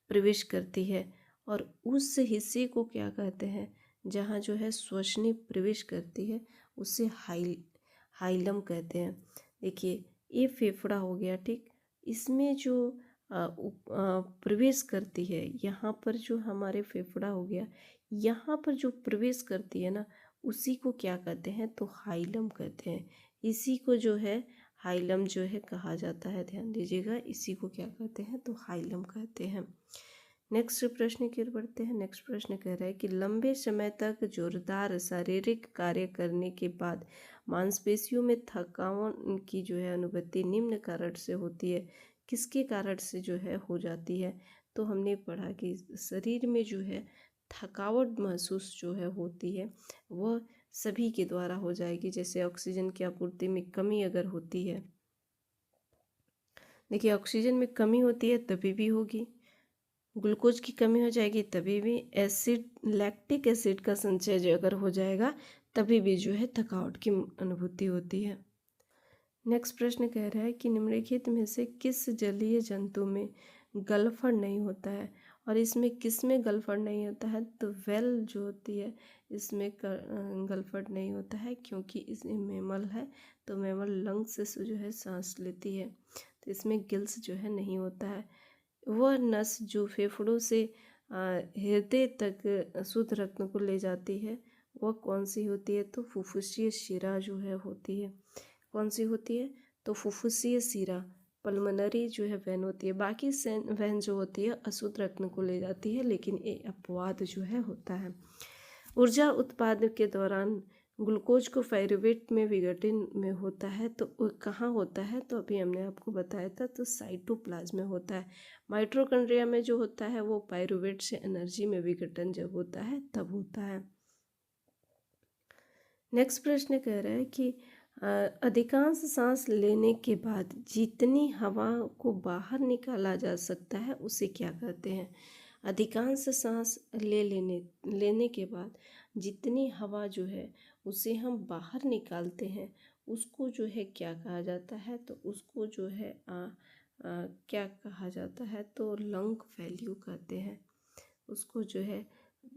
प्रवेश करती है, और उस हिस्से को क्या कहते हैं जहाँ जो है श्वसनी प्रवेश करती है, उसे हाइलम कहते हैं। देखिए ये फेफड़ा हो गया, ठीक। इसमें जो प्रवेश करती है, यहाँ पर जो हमारे फेफड़ा हो गया, यहाँ पर जो प्रवेश करती है ना, उसी को क्या कहते हैं, तो हाइलम कहते हैं। इसी को जो है हाइलम जो है कहा जाता है, ध्यान दीजिएगा। इसी को क्या कहते हैं, तो हाइलम कहते हैं। नेक्स्ट प्रश्न की ओर बढ़ते हैं। नेक्स्ट प्रश्न कह रहा है कि लंबे समय तक जोरदार शारीरिक कार्य करने के बाद मांसपेशियों में थकान की जो है अनुभूति निम्न कारण से होती है। किसके कारण से जो है हो जाती है, तो हमने पढ़ा कि शरीर में जो है थकावट महसूस जो है होती है वह सभी के द्वारा हो जाएगी। जैसे ऑक्सीजन की आपूर्ति में कमी अगर होती है, देखिए ऑक्सीजन में कमी होती है तभी भी होगी, ग्लूकोज की कमी हो जाएगी तभी भी, एसिड लैक्टिक एसिड का संचय जो अगर हो जाएगा तभी भी जो है थकावट की अनुभूति होती है। नेक्स्ट प्रश्न कह रहा है कि निम्नलिखित में से किस जलीय जंतु में गलफड़ नहीं होता है, और इसमें किस में गलफड़ नहीं होता है, तो वेल जो होती है इसमें गलफड़ नहीं होता है क्योंकि इसमें मैमल है, तो मैमल लंग्स से जो है सांस लेती है, तो इसमें गिल्स जो है नहीं होता है। वह नस जो फेफड़ों से हृदय तक शुद्ध रक्त को ले जाती है वह कौन सी होती है, तो फुफ्फुसीय शिरा जो है होती है। कौन सी होती है, तो फुफ्फुसीय शिरा पल्मोनरी जो है वैन होती है। बाकी वैन जो होती है अशुद्ध रक्त को ले जाती है, लेकिन ये अपवाद जो है होता है। ऊर्जा उत्पादन के दौरान ग्लूकोज को पाइरूवेट में विघटन में होता है, तो वो कहाँ होता है, तो अभी हमने आपको बताया था, तो साइटोप्लाज्म में होता है। माइटोकॉन्ड्रिया में जो होता है वो पाइरूवेट से एनर्जी में विघटन जब होता है तब होता है। नेक्स्ट प्रश्न कह रहा है कि अधिकांश सांस लेने के बाद जितनी हवा को बाहर निकाला जा सकता है उसे क्या कहते हैं। अधिकांश सांस लेने के बाद जितनी हवा जो है उसे हम बाहर निकालते हैं उसको जो है क्या कहा जाता है, तो उसको जो है क्या कहा जाता है, तो लंग वैल्यू कहते हैं। उसको जो है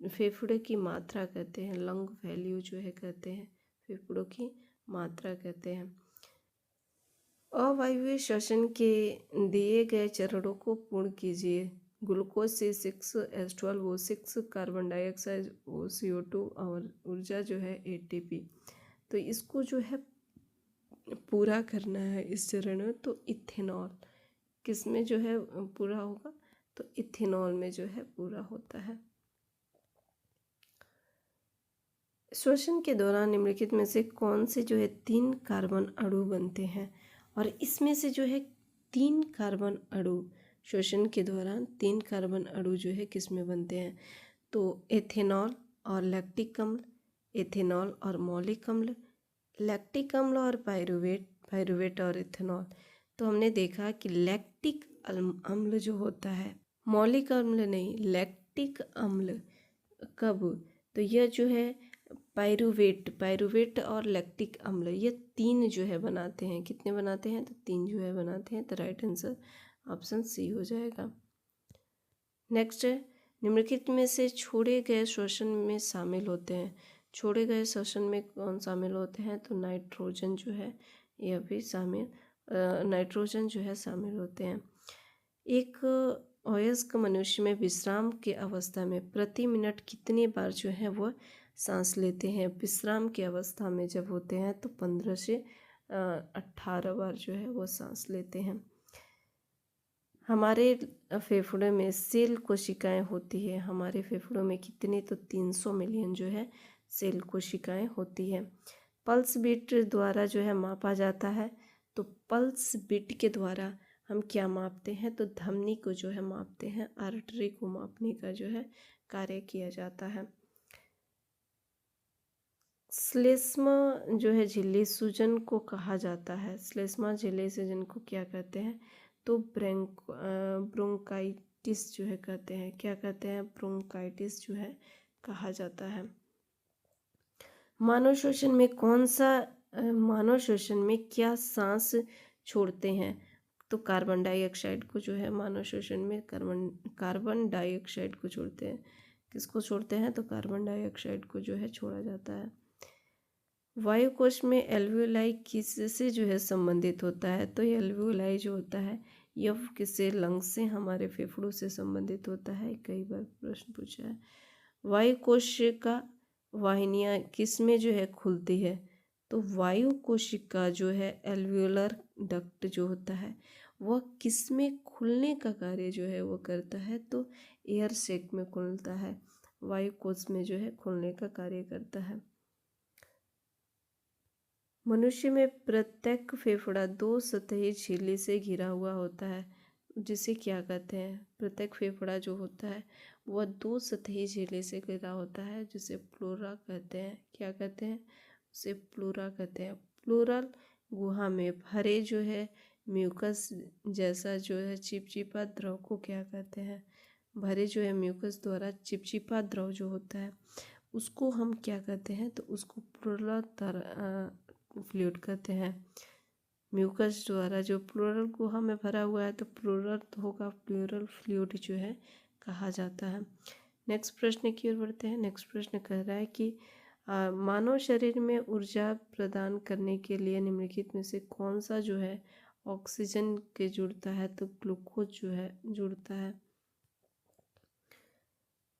फेफड़े की मात्रा कहते हैं, लंग वैल्यू जो है कहते हैं, फेफड़ों की मात्रा कहते हैं। अवायवीय श्वसन के दिए गए चरणों को पूर्ण कीजिए। ग्लूकोज से 6H12O6, कार्बन डाइऑक्साइड CO2 और ऊर्जा जो है ATP। तो इसको जो है पूरा करना है इस चरण में, तो इथेनॉल किस में जो है पूरा होगा, तो इथेनॉल में जो है पूरा होता है। श्वसन के दौरान निम्नलिखित में से कौन से जो है 3 कार्बन अणु बनते हैं, और इसमें से जो है 3 कार्बन अणु श्वसन के दौरान 3 कार्बन अणु जो है किस में बनते हैं? तो एथेनॉल और लैक्टिक अम्ल, एथेनॉल और मौलिक अम्ल, लैक्टिक अम्ल और पायरुवेट, पायरुवेट और एथेनॉल। तो हमने देखा कि लैक्टिक अम्ल जो होता है, मौलिक अम्ल नहीं, लैक्टिक अम्ल कब? तो यह जो है पायरुवेट, पायरुवेट और लैक्टिक अम्ल ये 3 जो है बनाते हैं। कितने बनाते हैं? तो 3 जो है बनाते हैं। तो राइट आंसर ऑप्शन सी हो जाएगा। नेक्स्ट है, निम्नलिखित में से छोड़े गए श्वसन में शामिल होते हैं। छोड़े गए श्वसन में कौन शामिल होते हैं? तो नाइट्रोजन जो है यह भी शामिल, नाइट्रोजन जो है शामिल होते हैं। एक वयस्क मनुष्य में विश्राम की अवस्था में प्रति मिनट कितनी बार जो है वह सांस लेते हैं? विश्राम की अवस्था में जब होते हैं तो 15 से 18 बार जो है वो सांस लेते हैं। हमारे फेफड़े में सेल कोशिकाएं होती है। हमारे फेफड़ों में कितनी? तो 300 मिलियन जो है सेल कोशिकाएं होती है। पल्स बीट द्वारा जो है मापा जाता है। तो पल्स बीट के द्वारा हम क्या मापते हैं? तो धमनी को जो है मापते हैं, आर्टरी को मापने का जो है कार्य किया जाता है। श्लेष्मा जो है झिल्ली सूजन को कहा जाता है। श्लेष्मा झिल्ली सूजन को क्या कहते हैं? तो ब्रोंकाइटिस जो है कहते हैं। क्या कहते हैं? ब्रोंकाइटिस जो है कहा जाता है। मानव श्वसन में कौन सा मानव श्वसन में क्या सांस छोड़ते हैं? तो कार्बन डाइऑक्साइड को जो है मानव श्वसन में कार्बन डाइऑक्साइड को छोड़ते हैं। किसको छोड़ते हैं? तो कार्बन डाइऑक्साइड को जो है छोड़ा जाता है। वायु कोश में एल्वियोलाई किससे जो है संबंधित होता है? तो एल्वियोलाई जो होता है यह किससे? लंग्स से, हमारे फेफड़ों से संबंधित होता है। कई बार प्रश्न पूछा है। वायु कोश का वाहिनियाँ किस में जो है खुलती है? तो वायु कोशिका जो है एल्वियोलर डक्ट जो होता है वह किस में खुलने का कार्य जो है वो करता है? तो एयर सैक में खुलता है। वायु कोश में जो है खुलने का कार्य करता है। मनुष्य में प्रत्येक फेफड़ा 2 सतही झिल्ली से घिरा हुआ होता है, जिसे क्या कहते हैं? प्रत्येक फेफड़ा जो होता है वह 2 सतही झिल्ली से घिरा होता है, जिसे प्लूरा कहते हैं। क्या कहते हैं? उसे प्लूरा कहते हैं। प्लूरल गुहा में भरे जो है म्यूकस जैसा जो है चिपचिपा द्रव को क्या कहते हैं? भरे जो है म्यूकस द्वारा चिपचिपा द्रव जो होता है उसको हम क्या कहते हैं? तो उसको प्लूरल फ्लूइड कहते हैं। म्यूकस द्वारा जो प्लूरल गुहा में भरा हुआ है तो प्लूरल होगा, प्लूरल फ्लूइड जो है कहा जाता है। नेक्स्ट प्रश्न की ओर बढ़ते हैं। नेक्स्ट प्रश्न कह रहा है कि मानव शरीर में ऊर्जा प्रदान करने के लिए निम्नलिखित में से कौन सा जो है ऑक्सीजन के जुड़ता है? तो ग्लूकोज जो है जुड़ता है।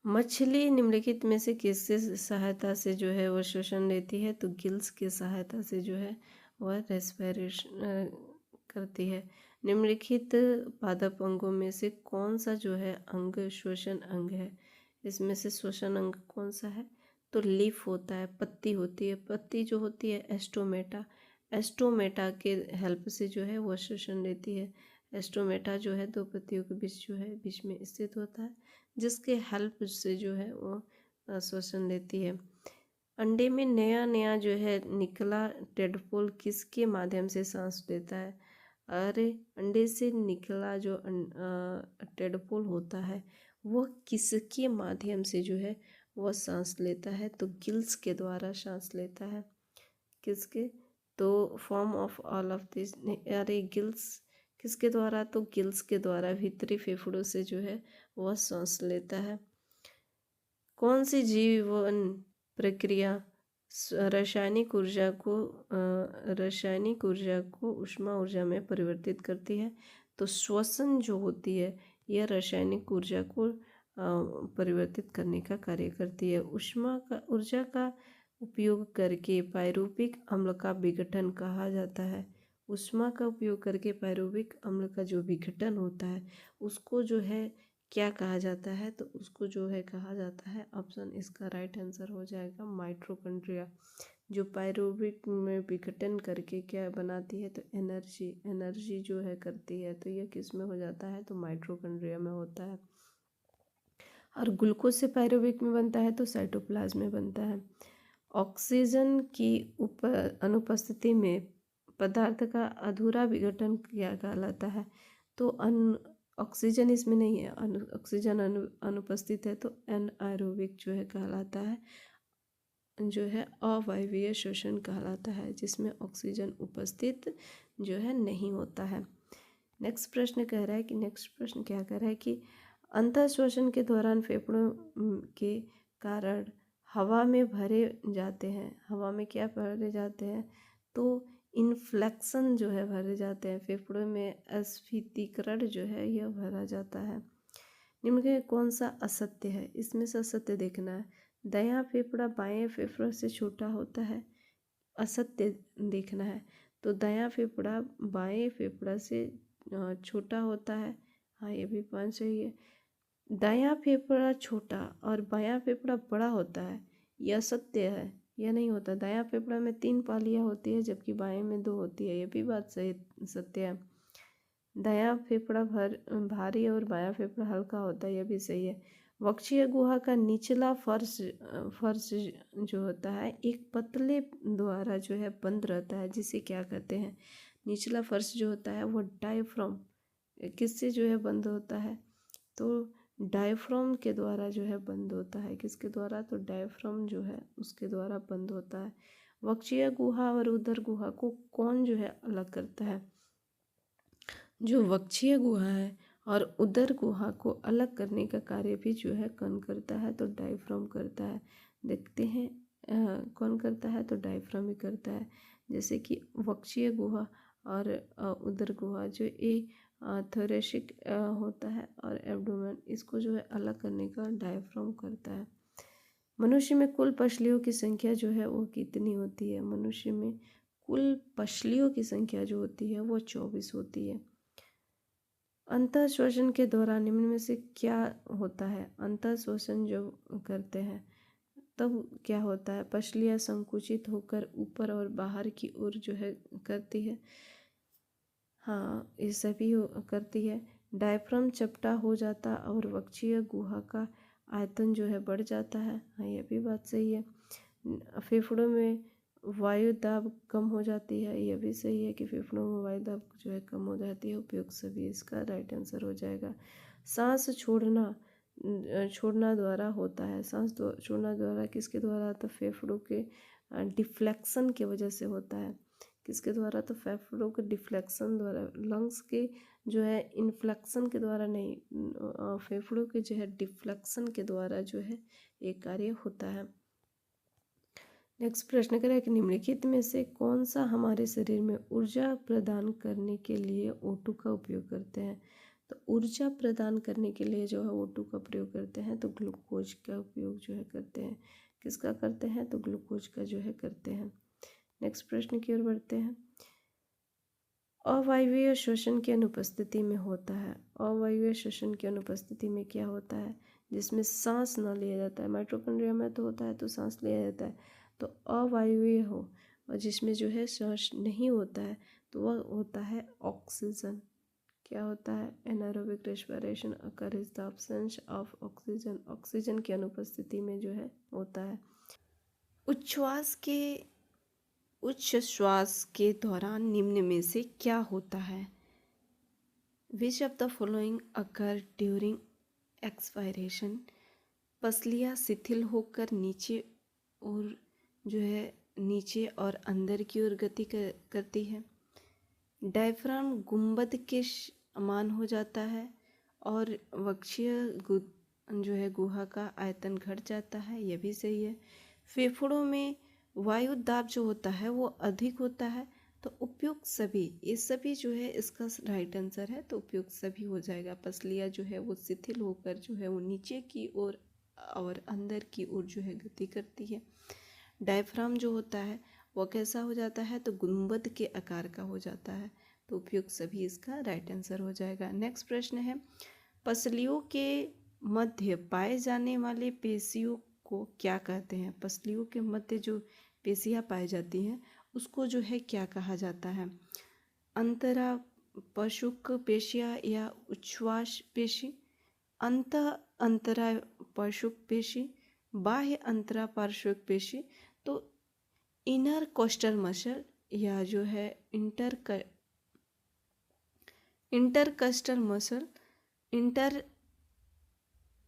मछली निम्नलिखित में से किससे सहायता से जो है वह श्वसन लेती है? तो गिल्स की सहायता से जो है वह रेस्पिरेशन करती है। निम्नलिखित पादप अंगों में से कौन सा जो है अंग श्वसन अंग है? इसमें से श्वसन अंग कौन सा है? तो लीफ होता है, पत्ती होती है। पत्ती जो होती है एस्टोमेटा, एस्टोमेटा के हेल्प से जो है वह श्वसन लेती है। एस्टोमेटा जो है 2 पत्तियों के बीच जो है बीच में स्थित होता है, जिसके हेल्प से जो है वो श्वसन लेती है। अंडे में नया नया जो है निकला टेडपोल किसके माध्यम से सांस लेता है? अरे अंडे से निकला जो टेडपोल होता है वह किसके माध्यम से जो है वह सांस लेता है? तो गिल्स के द्वारा सांस लेता है। किसके? तो form of all of this, अरे गिल्स किसके द्वारा? तो गिल्स के द्वारा भीतरी फेफड़ों से जो है वह सांस लेता है। कौन सी जीवन प्रक्रिया रासायनिक ऊर्जा को ऊष्मा ऊर्जा में परिवर्तित करती है? तो श्वसन जो होती है यह रासायनिक ऊर्जा को परिवर्तित करने का कार्य करती है। ऊर्जा का उपयोग करके पायरुविक अम्ल का विघटन कहा जाता है। ऊष्मा का उपयोग करके पायरुविक अम्ल का जो विघटन होता है उसको जो है क्या कहा जाता है? तो उसको जो है कहा जाता है, ऑप्शन इसका राइट आंसर हो जाएगा माइटोकॉन्ड्रिया। जो पायरुविक में विघटन करके क्या बनाती है, तो एनर्जी जो है करती है। तो यह किस में हो जाता है, तो माइटोकॉन्ड्रिया में होता है। और ग्लूकोज से पायरुविक में बनता है तो साइटोप्लाज्म में बनता है। ऑक्सीजन की अनुपस्थिति में पदार्थ का अधूरा विघटन क्या कहलाता है, तो ऑक्सीजन इसमें नहीं है, ऑक्सीजन अनुपस्थित है तो एनएरोबिक जो है कहलाता है, जो है अवायवीय श्वसन कहलाता है, जिसमें ऑक्सीजन उपस्थित जो है नहीं होता है। नेक्स्ट प्रश्न क्या कह रहा है कि अंतःश्वसन के दौरान फेफड़ों के कारण हवा में भरे जाते हैं। हवा में क्या भरे जाते हैं, तो इन्फ्लेक्शन जो है भरे जाते हैं। फेफड़ों में अस्फीतीकरण जो है यह भरा जाता है। निम्न में कौन सा असत्य है, इसमें से असत्य देखना है। दायां फेफड़ा बाएं फेफड़े से छोटा होता है, असत्य देखना है। तो दायां फेफड़ा बाएं फेफड़ा से छोटा होता है, हाँ ये भी पाँच सही है। दायां फेफड़ा छोटा और बायां फेफड़ा बड़ा होता है, यह सत्य है, यह नहीं होता। दायां फेफड़ा में 3 पालियाँ होती है जबकि बाएं में 2 होती है, यह भी बात सही सत्य है। दायां फेफड़ा भारी और बायां फेफड़ा हल्का होता है, यह भी सही है। वक्षीय गुहा का निचला फर्श जो होता है एक पतले द्वारा जो है बंद रहता है, जिसे क्या कहते हैं, निचला फर्श जो होता है वो डायफ्राम किससे जो है बंद होता है, तो डायफ्राम के द्वारा जो है बंद होता है। किसके द्वारा, तो डायफ्राम जो है उसके द्वारा बंद होता है। वक्षीय गुहा और उदर गुहा को कौन जो है अलग करता है, जो वक्षीय गुहा है और उदर गुहा को अलग करने का कार्य भी जो है कौन करता है, तो डायफ्राम करता है। देखते हैं कौन करता है, तो डायफ्राम ही करता है। जैसे कि वक्षीय गुहा और उदर गुहा जो थोरेसिक होता है और एब्डोमेन, इसको जो है अलग करने का डायफ्राम करता है। मनुष्य में कुल पसलियों की संख्या जो है वो कितनी होती है, मनुष्य में कुल पसलियों की संख्या जो होती है वो 24 होती है। अंतःश्वसन के दौरान निम्न में से क्या होता है, अंतःश्वसन जो करते हैं तब क्या होता है, पसलियाँ संकुचित होकर ऊपर और बाहर की ओर जो है करती है, हाँ ये सभी करती है। डायफ्राम चपटा हो जाता और वक्षीय गुहा का आयतन जो है बढ़ जाता है, हाँ ये भी बात सही है। फेफड़ों में वायु दाब कम हो जाती है, यह भी सही है कि फेफड़ों में वायु दाब जो है कम हो जाती है। उपयुक्त सभी इसका राइट आंसर हो जाएगा। सांस छोड़ना द्वारा होता है, सांस छोड़ना द्वारा किसके द्वारा, तो फेफड़ों के डिफ्लेक्शन की वजह से होता है। किसके द्वारा, तो फेफड़ों के डिफ्लेक्शन द्वारा, लंग्स के जो है इन्फ्लेक्शन के द्वारा नहीं, फेफड़ों के जो है डिफ्लेक्शन के द्वारा जो है एक कार्य होता है। नेक्स्ट प्रश्न करें कि निम्नलिखित में से कौन सा हमारे शरीर में ऊर्जा प्रदान करने के लिए O2 का उपयोग करते हैं, तो ऊर्जा प्रदान करने के लिए जो है O2 का प्रयोग करते हैं, तो ग्लूकोज का उपयोग जो है करते हैं। किसका करते हैं, तो ग्लूकोज का जो है करते हैं। नेक्स्ट प्रश्न की ओर बढ़ते हैं। अवायवीय श्वसन की अनुपस्थिति में होता है, अवायवीय श्वसन की अनुपस्थिति में क्या होता है, जिसमें सांस न लिया जाता है। माइटोकॉन्ड्रिया में तो होता है तो सांस लिया जाता है, तो अवायवीय हो और जिसमें जो है सांस नहीं होता है तो वह होता है ऑक्सीजन। क्या होता है, anaerobic respiration occurs the absence of oxygen, oxygen की अनुपस्थिति में जो है होता है। उच्च श्वास के दौरान निम्न में से क्या होता है, which of the following occur during expiration, पसलियाँ शिथिल होकर नीचे और अंदर की ओर गति करती है। डायफ्राम गुंबद के समान हो जाता है और वक्षीय जो है गुहा का आयतन घट जाता है, यह भी सही है। फेफड़ों में वायु दाब जो होता है वो अधिक होता है, तो उपयुक्त सभी, ये सभी जो है इसका राइट आंसर है, तो उपयुक्त सभी हो जाएगा। पसलियाँ जो है वो शिथिल होकर जो है वो नीचे की ओर और अंदर की ओर जो है गति करती है। डायफ्राम जो होता है वो कैसा हो जाता है, तो गुंबद के आकार का हो जाता है, तो उपयुक्त सभी इसका राइट आंसर हो जाएगा। नेक्स्ट प्रश्न है, पसलियों के मध्य पाए जाने वाले पेशियों को क्या कहते हैं, पसलियों के मध्य जो पेशियाँ पाई जाती हैं उसको जो है क्या कहा जाता है? अंतरा पशुक पेशियाँ या उच्छ्वास पेशी, अंतरा पार्श्विक पेशी, बाह्य अंतरा पार्श्विक पेशी। तो इनर कोस्टल मसल या जो है intercostal muscle,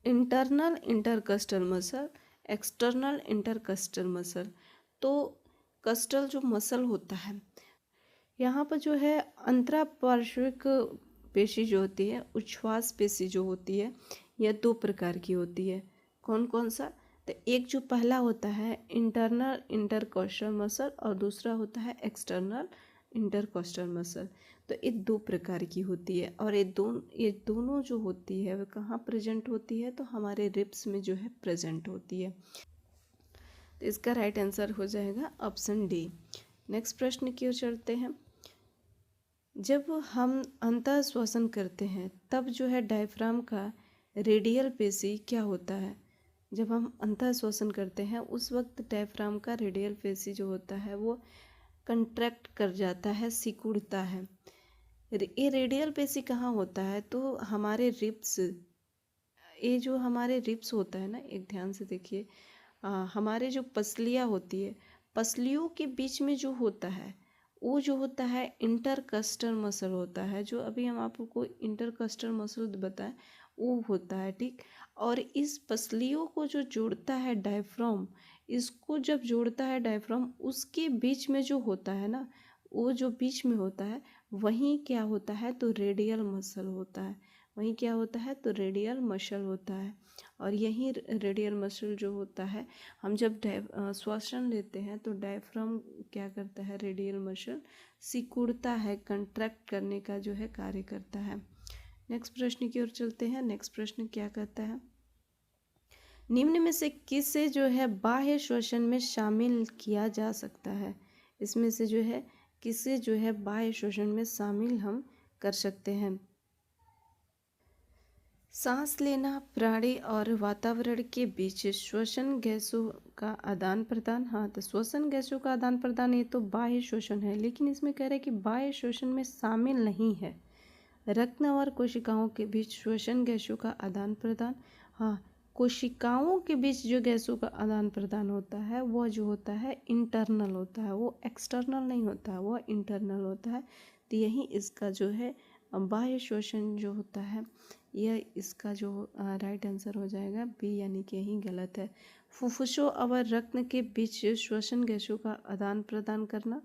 internal intercostal muscle, external intercostal muscle. तो कस्टल जो मसल होता है यहाँ पर जो है अंतरा पार्श्विक पेशी जो होती है, उच्छ्वास पेशी जो होती है, यह दो प्रकार की होती है। कौन कौन सा? तो एक जो पहला होता है इंटरनल इंटरकोस्टल मसल और दूसरा होता है एक्सटर्नल इंटरकोस्टल मसल। तो ये दो प्रकार की होती है और ये दोनों जो होती है वह कहाँ प्रेजेंट होती है? तो हमारे रिब्स में जो है प्रेजेंट होती है। तो इसका राइट आंसर हो जाएगा ऑप्शन डी। नेक्स्ट प्रश्न की ओर चलते हैं। जब हम अंतः श्वसन करते हैं तब जो है डायफ्राम का रेडियल पेशी क्या होता है? जब हम अंतः श्वसन करते हैं उस वक्त डायफ्राम का रेडियल पेशी जो होता है वो कंट्रैक्ट कर जाता है, सिकुड़ता है। ये रेडियल पेशी कहाँ होता है? तो हमारे रिब्स, ये जो हमारे रिब्स होता है ना, एक ध्यान से देखिए, हमारे जो पसलियाँ होती है, पसलियों के बीच में जो होता है वो जो होता है इंटरकस्टल मसल होता है। जो अभी हम आपको इंटरकस्टल मसल बताएं वो होता है, ठीक। और इस पसलियों को जो जोड़ता है डायफ्राम, इसको जब जोड़ता है डायफ्राम, उसके बीच में जो होता है ना, वो जो बीच में होता है वहीं क्या होता है? तो रेडियल मसल होता है। वहीं क्या होता है? तो रेडियल मसल होता है। और यही रेडियल मसल जो होता है, हम जब श्वसन लेते हैं तो डायफ्राम क्या करता है? रेडियल मसल सिकुड़ता है, कंट्रैक्ट करने का जो है कार्य करता है। नेक्स्ट प्रश्न की ओर चलते हैं। नेक्स्ट प्रश्न क्या कहता है? निम्न में से किसे जो है बाह्य श्वसन में शामिल किया जा सकता है? इसमें से जो है किसे जो है बाह्य श्वसन में शामिल हम कर सकते हैं? सांस लेना, प्राणी और वातावरण के बीच श्वसन गैसों का आदान प्रदान। हाँ, तो श्वसन गैसों का आदान प्रदान ये तो बाह्य श्वसन है, लेकिन इसमें कह रहे हैं कि बाह्य श्वसन में शामिल नहीं है। रक्त और कोशिकाओं के बीच श्वसन गैसों का आदान प्रदान। हाँ, कोशिकाओं के बीच जो गैसों का आदान प्रदान होता है वह जो होता है इंटरनल होता है, वो एक्सटर्नल नहीं होता है, वह इंटरनल होता है। तो यही इसका जो है बाह्य श्वसन जो होता है, यह इसका जो राइट आंसर हो जाएगा बी, यानी कि यही गलत है। फुफ्फुसों और रक्त के बीच श्वसन गैसों का आदान प्रदान करना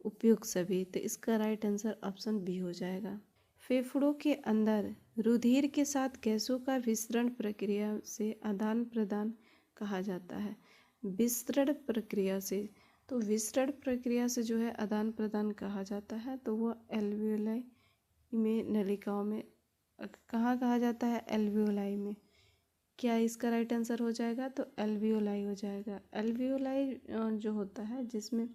उपयुक्त सभी। तो इसका राइट आंसर ऑप्शन बी हो जाएगा। फेफड़ों के अंदर रुधिर के साथ गैसों का विसरण प्रक्रिया से आदान प्रदान कहा जाता है। विसरण प्रक्रिया से, तो विसरण प्रक्रिया से जो है आदान प्रदान कहा जाता है, तो वह एल्वियोलाई में, नलिकाओं में कहाँ कहा जाता है? एल्वियोलाई में। क्या इसका राइट आंसर हो जाएगा? तो एल्वियोलाई हो जाएगा। एल्वियोलाई जो होता है जिसमें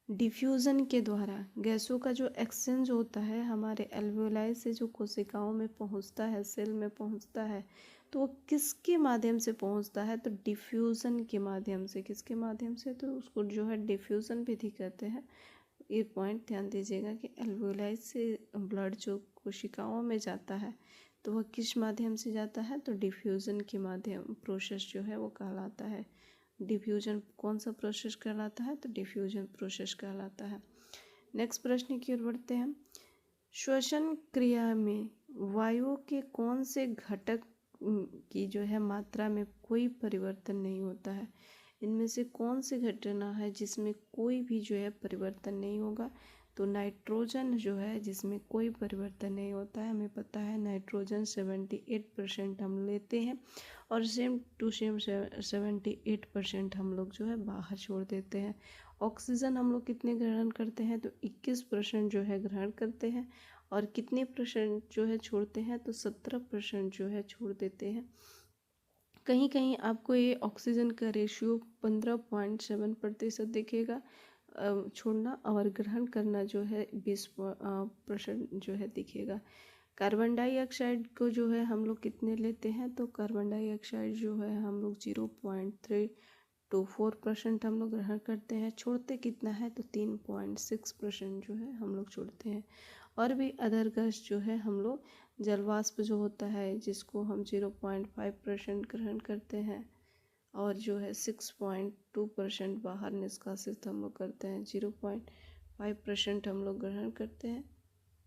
डिफ्यूज़न के द्वारा गैसों का जो एक्सचेंज होता है हमारे एल्वियोलाई से जो कोशिकाओं में पहुंचता है, सेल में पहुंचता है, तो वो किसके माध्यम से पहुंचता है? तो डिफ्यूज़न के माध्यम से। किसके माध्यम से? तो उसको जो है डिफ्यूज़न विधि कहते हैं। ये पॉइंट ध्यान दीजिएगा कि एल्वियोलाई से ब्लड जो कोशिकाओं में जाता है तो वह किस माध्यम से जाता है? तो डिफ्यूज़न के माध्यम प्रोसेस जो है वो कहलाता है। डिफ्यूजन कौन सा प्रोसेस कहलाता है? तो डिफ्यूजन प्रोसेस कहलाता है। नेक्स्ट प्रश्न की ओर बढ़ते हैं। श्वसन क्रिया में वायु के कौन से घटक की जो है मात्रा में कोई परिवर्तन नहीं होता है? इनमें से कौन सी घटना है जिसमें कोई भी जो है परिवर्तन नहीं होगा? तो नाइट्रोजन जो है जिसमें कोई परिवर्तन नहीं होता है। हमें पता है नाइट्रोजन 78% हम लेते हैं और सेम टू सेम 78% हम लोग जो है बाहर छोड़ देते हैं। ऑक्सीजन हम लोग कितने ग्रहण करते हैं? तो 21% जो है ग्रहण करते हैं और कितने परसेंट जो है छोड़ते हैं? तो 17% जो है छोड़ देते हैं। कहीं कहीं आपको ये ऑक्सीजन का रेशियो 15.7% दिखेगा छोड़ना, और ग्रहण करना जो है 20% जो है दिखेगा। कार्बन डाइऑक्साइड को जो है हम लोग कितने लेते हैं? तो कार्बन डाइऑक्साइड जो है हम लोग 0.3 4% हम लोग ग्रहण करते हैं। छोड़ते कितना है तो 3.6% जो है हम लोग छोड़ते हैं। और भी अदर गैस जो है हम लोग जलवाष्प जो होता है जिसको हम 0.5% ग्रहण करते हैं और जो है 6.2% बाहर निष्कासित हम लोग करते हैं। 0.5% हम लोग ग्रहण करते हैं,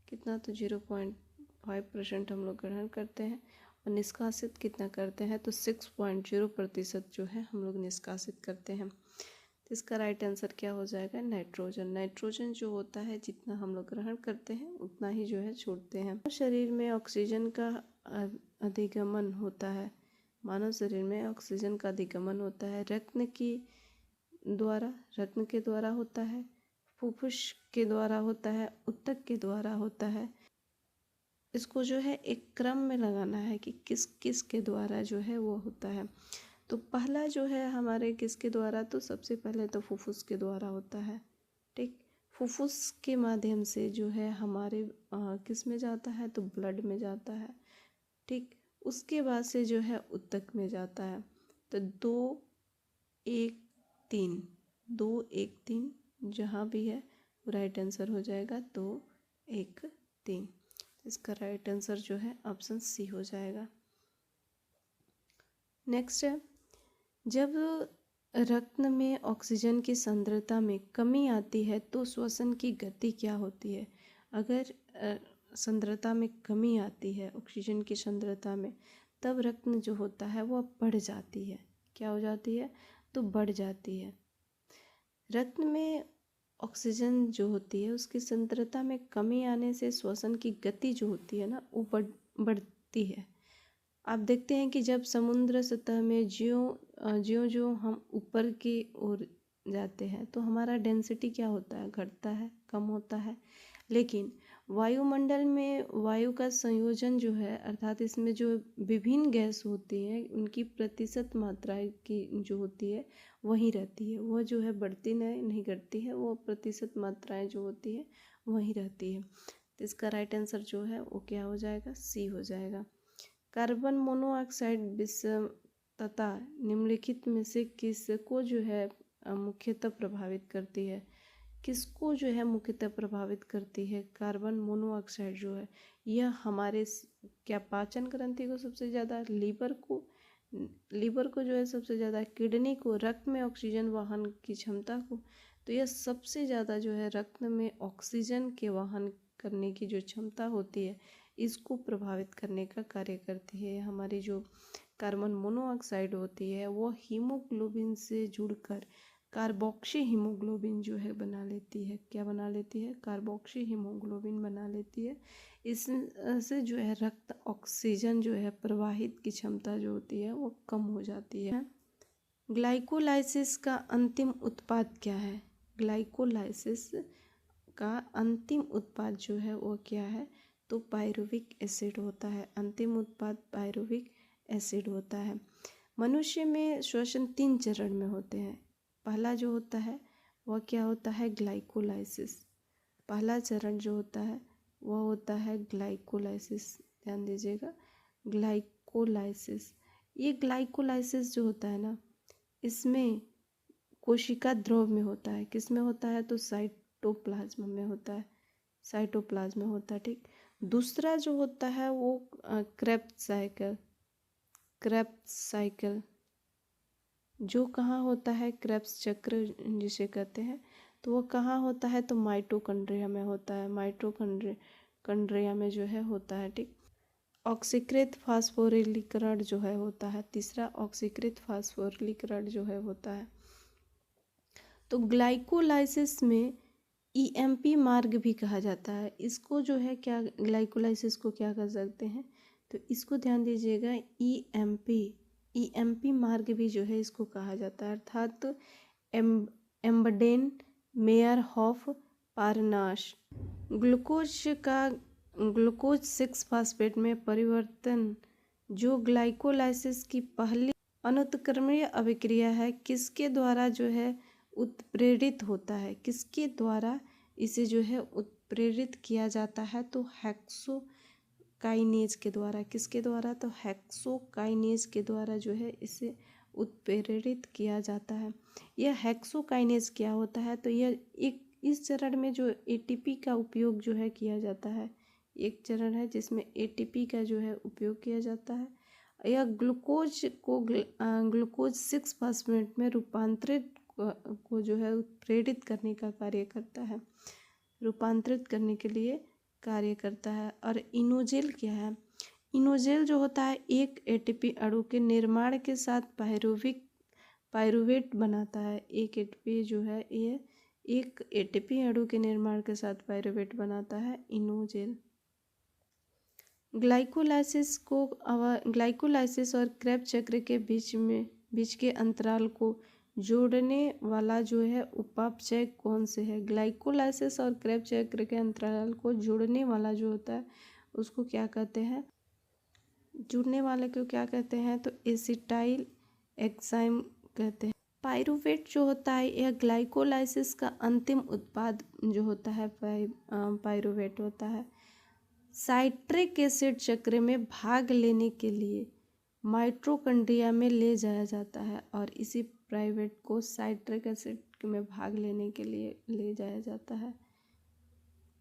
कितना तो 0.5% हम लोग ग्रहण करते हैं और निष्कासित कितना करते हैं तो 6.0% जो है हम लोग निष्कासित करते हैं। तो इसका राइट आंसर क्या हो जाएगा, नाइट्रोजन। नाइट्रोजन जो होता है जितना हम लोग ग्रहण करते हैं उतना ही जो है छोड़ते हैं। शरीर में ऑक्सीजन का अधिगमन होता है, मानव शरीर में ऑक्सीजन का अधिगमन होता है रत्न के द्वारा होता है, फुफ्फुस के द्वारा होता है, ऊतक के द्वारा होता है। इसको जो है एक क्रम में लगाना है कि किस किस के द्वारा जो है वो होता है। तो पहला जो है हमारे किसके द्वारा, तो सबसे पहले तो फुफ्फुस के द्वारा होता है। ठीक, फुफ्फुस के माध्यम से जो है हमारे किस में जाता है तो ब्लड में जाता है। ठीक, उसके बाद से जो है ऊतक में जाता है। तो 2-1-3 जहाँ भी है वो राइट आंसर हो जाएगा 2-1-3। इसका राइट आंसर जो है ऑप्शन सी हो जाएगा। नेक्स्ट है, जब रक्त में ऑक्सीजन की सांद्रता में कमी आती है तो श्वसन की गति क्या होती है। अगर सांद्रता में कमी आती है ऑक्सीजन की सांद्रता में, तब रक्त जो होता है वह बढ़ जाती है। क्या हो जाती है तो बढ़ जाती है। रक्त में ऑक्सीजन जो होती है उसकी सांद्रता में कमी आने से श्वसन की गति जो होती है ना वो बढ़ती है। आप देखते हैं कि जब समुद्र सतह में ज्यों हम ऊपर की ओर जाते हैं तो हमारा डेंसिटी क्या होता है, घटता है, कम होता है। लेकिन वायुमंडल में वायु का संयोजन जो है, अर्थात इसमें जो विभिन्न गैस होती हैं उनकी प्रतिशत मात्रा की जो होती है वही रहती है। वह जो है बढ़ती नहीं घटती है, वो प्रतिशत मात्राएं जो होती है वही रहती है। तो इसका राइट आंसर जो है वो क्या हो जाएगा, सी हो जाएगा। कार्बन मोनोऑक्साइड विषम तथा निम्नलिखित में से किसको जो है मुख्यतः प्रभावित करती है। किसको जो है मुख्यतः प्रभावित करती है, कार्बन मोनोऑक्साइड जो है यह हमारे क्या पाचन ग्रंथि को सबसे ज़्यादा, लीवर को जो है सबसे ज़्यादा, किडनी को, रक्त में ऑक्सीजन वहन की क्षमता को। तो यह सबसे ज़्यादा जो है रक्त में ऑक्सीजन के वहन करने की जो क्षमता होती है इसको प्रभावित करने का कार्य करती है। हमारी जो कार्बन मोनोऑक्साइड होती है वो हीमोग्लोबिन से जुड़कर कार्बोक्सी हीमोग्लोबिन जो है बना लेती है। क्या बना लेती है, कार्बोक्सी हीमोग्लोबिन बना लेती है। इससे जो है रक्त ऑक्सीजन जो है प्रवाहित की क्षमता जो होती है वो कम हो जाती है। ग्लाइकोलाइसिस का अंतिम उत्पाद क्या है। ग्लाइकोलाइसिस का अंतिम उत्पाद जो है वो क्या है तो पायरुविक एसिड होता है। अंतिम उत्पाद पायरुविक एसिड होता है। मनुष्य में श्वसन 3 चरण में होते हैं। पहला जो होता है वह क्या होता है, ग्लाइकोलाइसिस। पहला चरण जो होता है वह होता है ग्लाइकोलाइसिस। ध्यान दीजिएगा, ग्लाइकोलाइसिस। ये ग्लाइकोलाइसिस जो होता है ना इसमें कोशिका द्रव में होता है। किस में होता है तो साइटोप्लाज्म में होता है, साइटोप्लाज्म में होता है। ठीक, दूसरा जो होता है वो क्रेब्स साइकिल जो कहाँ होता है, क्रेब्स चक्र जिसे कहते हैं, तो वो कहाँ होता है तो माइटोकॉन्ड्रिया में होता है। माइटोकॉन्ड्रिया में जो है होता है। ठीक, ऑक्सीकृत फास्फोरिलीकरण जो है होता है। तीसरा ऑक्सीकृत फास्फोरिलीकरण जो है होता है। तो ग्लाइकोलाइसिस में ईएमपी मार्ग भी कहा जाता है। इसको जो है क्या, ग्लाइकोलाइसिस को क्या कर सकते हैं तो इसको ध्यान दीजिएगा, ईएमपी मार्ग भी जो है इसको कहा जाता है। अर्थात एम्बडेन मेयरहॉफ पारनाश। ग्लूकोज 6 फास्फेट में परिवर्तन जो ग्लाइकोलाइसिस की पहली अनुत्क्रमणीय अभिक्रिया है किसके द्वारा जो है उत्प्रेरित होता है। किसके द्वारा इसे जो है उत्प्रेरित किया जाता है तो हेक्सोकाइनेज के द्वारा। किसके द्वारा तो हेक्सोकाइनेज के द्वारा जो है इसे उत्प्रेरित किया जाता है। यह हेक्सोकाइनेज क्या होता है, तो यह एक इस चरण में जो एटीपी का उपयोग जो है किया जाता है, एक चरण है जिसमें एटीपी का जो है उपयोग किया जाता है। यह ग्लूकोज को ग्लूकोज 6 फॉस्फेट में रूपांतरित को जो है प्रेरित करने का कार्य करता है, रूपांतरित करने के लिए कार्य करता है। और इनोजेल क्या है, इनोजेल जो होता है एक एटीपी अणु के निर्माण के साथ पायरुवेट बनाता है। एक एटीपी जो है ये एक एटीपी अणु के निर्माण के साथ पायरुवेट बनाता है, इनोजेल। ग्लाइकोलाइसिस और क्रेब्स चक्र के बीच के अंतराल को जोड़ने वाला जो है उपापचय कौन से है। ग्लाइकोलाइसिस और क्रेब्स चक्र के अंतराल को जोड़ने वाला जो होता है उसको क्या कहते हैं, जुड़ने वाले को क्या कहते हैं, तो एसिटाइल एंजाइम कहते हैं। पायरुवेट जो होता है यह ग्लाइकोलाइसिस का अंतिम उत्पाद जो होता है पायरुवेट होता है। साइट्रिक एसिड चक्र में भाग लेने के लिए माइटोकॉन्ड्रिया में ले जाया जाता है और इसी पायरुवेट को साइट्रिक एसिड में भाग लेने के लिए ले जाया जाता है।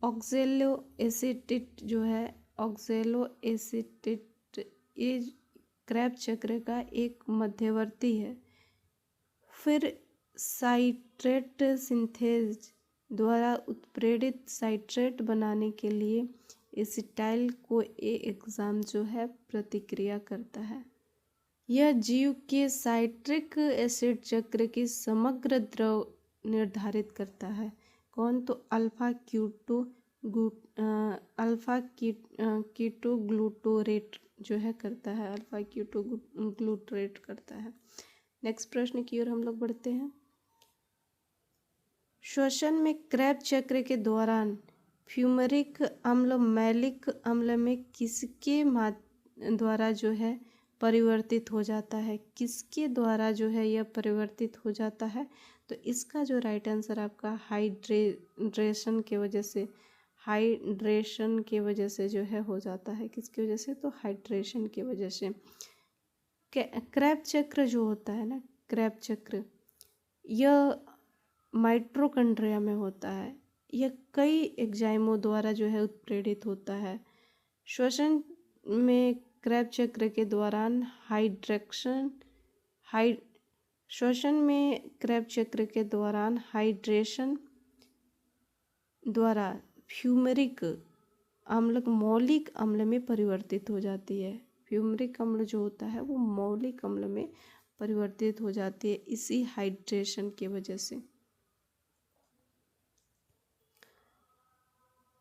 ऑक्जेलो एसिटेट जो है, ऑक्जेलो एसिटेट ये क्रेब्स चक्र का एक मध्यवर्ती है। फिर साइट्रेट सिंथेज द्वारा उत्प्रेरित साइट्रेट बनाने के लिए एसिटाइल को एंजाइम जो है प्रतिक्रिया करता है। यह जीव के साइट्रिक एसिड चक्र की समग्र द्रव निर्धारित करता है। कौन, तो अल्फा कीटो ग्लूटोरेट जो है करता है, अल्फा कीटो ग्लूटोरेट करता है। नेक्स्ट प्रश्न की ओर हम लोग बढ़ते हैं। श्वसन में क्रेब्स चक्र के दौरान फ्यूमरिक अम्ल मैलिक अम्ल में किसके द्वारा जो है परिवर्तित हो जाता है, किसके द्वारा जो है यह परिवर्तित हो जाता है, तो इसका जो राइट आंसर आपका हाइड्रेशन की वजह से, हाइड्रेशन की वजह से जो है हो जाता है। किसकी वजह से, तो हाइड्रेशन की वजह से। क्रेब्स चक्र जो होता है ना, क्रेब्स चक्र यह माइटोकॉन्ड्रिया में होता है। यह कई एंजाइमों द्वारा जो है उत्प्रेरित होता है। श्वसन में क्रेब्स चक्र के दौरान श्वसन में क्रेब्स चक्र के दौरान हाइड्रेशन द्वारा फ्यूमरिक अम्ल मौलिक अम्ल में परिवर्तित हो जाती है। फ्यूमरिक अम्ल जो होता है वो मौलिक अम्ल में परिवर्तित हो जाती है इसी हाइड्रेशन की वजह से।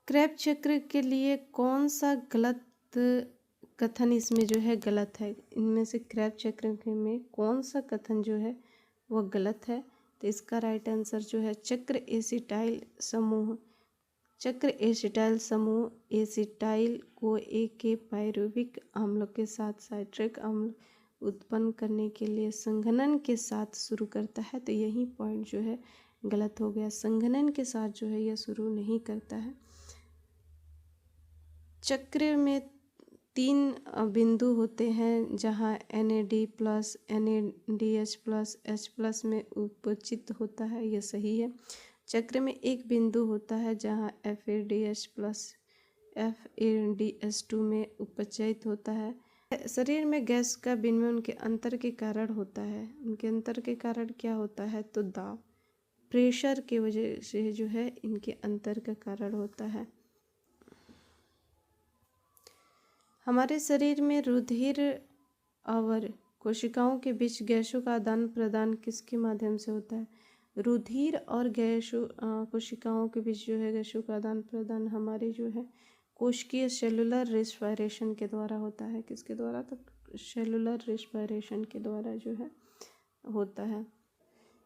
क्रेब्स चक्र के लिए कौन सा गलत कथन इसमें जो है गलत है, इनमें से क्रेब्स चक्र में कौन सा कथन जो है वह गलत है, तो इसका राइट आंसर जो है चक्र एसिटाइल समूह एसिटाइल को एक के पायरुविक अम्ल के साथ साइट्रिक अम्ल उत्पन्न करने के लिए संघनन के साथ शुरू करता है। तो यही पॉइंट जो है गलत हो गया, संघनन के साथ जो है यह शुरू नहीं करता है। चक्र में 3 बिंदु होते हैं जहां NAD+, NADH+, H+ में उपचित होता है, यह सही है। चक्र में एक बिंदु होता है जहां FADH+, FADH2 में उपचयित होता है। शरीर में गैस का विनिमय उनके अंतर के कारण होता है। उनके अंतर के कारण क्या होता है, तो दाब, प्रेशर की वजह से जो है इनके अंतर का कारण होता है। हमारे शरीर में रुधिर और कोशिकाओं के बीच गैसों का आदान प्रदान किसके माध्यम से होता है, रुधिर और कोशिकाओं के बीच जो है गैसों का आदान प्रदान हमारे जो है कोशिकीय सेलुलर रेस्पिरेशन के द्वारा होता है। किसके द्वारा, तो सेलुलर रेस्पिरेशन के द्वारा जो है होता है।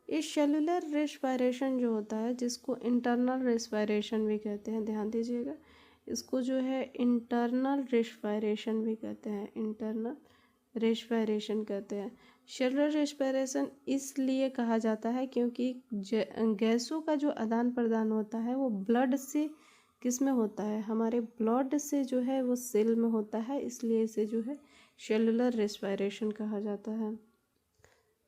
इस सेलुलर रेस्पिरेशन जो होता है जिसको इंटरनल रेस्पिरेशन भी कहते हैं, ध्यान दीजिएगा, इसको जो है इंटरनल रेस्पिरेशन भी कहते हैं, इंटरनल रेस्पिरेशन कहते हैं। सेलुलर रेस्पिरेशन इसलिए कहा जाता है क्योंकि गैसों का जो आदान प्रदान होता है वो ब्लड से किस में होता है, हमारे ब्लड से जो है वो सेल में होता है, इसलिए इसे जो है सेलुलर रेस्पिरेशन कहा जाता है।